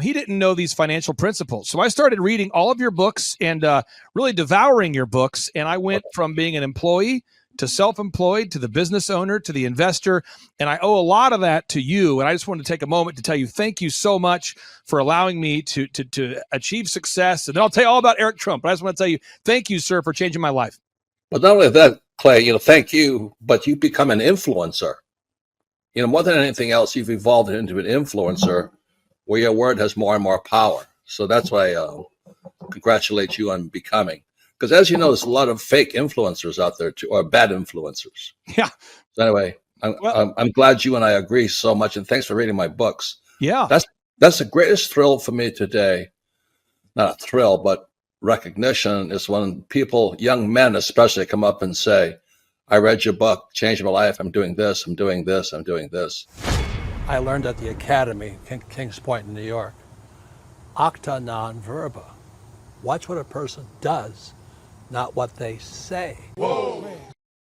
he didn't know these financial principles. So I started reading all of your books and really devouring your books. And I went from being an employee to self-employed to the business owner to the investor. And I owe a lot of that to you. And I just wanted to take a moment to tell you thank you so much for allowing me to achieve success. And then I'll tell you all about Eric Trump. But I just want to tell you thank you, sir, for changing my life. But not only that, Clay, thank you, but you become an influencer. More than anything else, you've evolved into an influencer where your word has more and more power. So that's why I congratulate you on becoming. Because as you know, there's a lot of fake influencers out there, too, or bad influencers. Yeah. So anyway, I'm glad you and I agree so much. And thanks for reading my books. Yeah. That's the greatest thrill for me today. Not a thrill, but recognition is when people, young men especially, come up and say, I read your book, changed my life. I'm doing this, I'm doing this, I'm doing this. I learned at the Academy, Kings Point in New York. Acta non verba. Watch what a person does, not what they say. Whoa.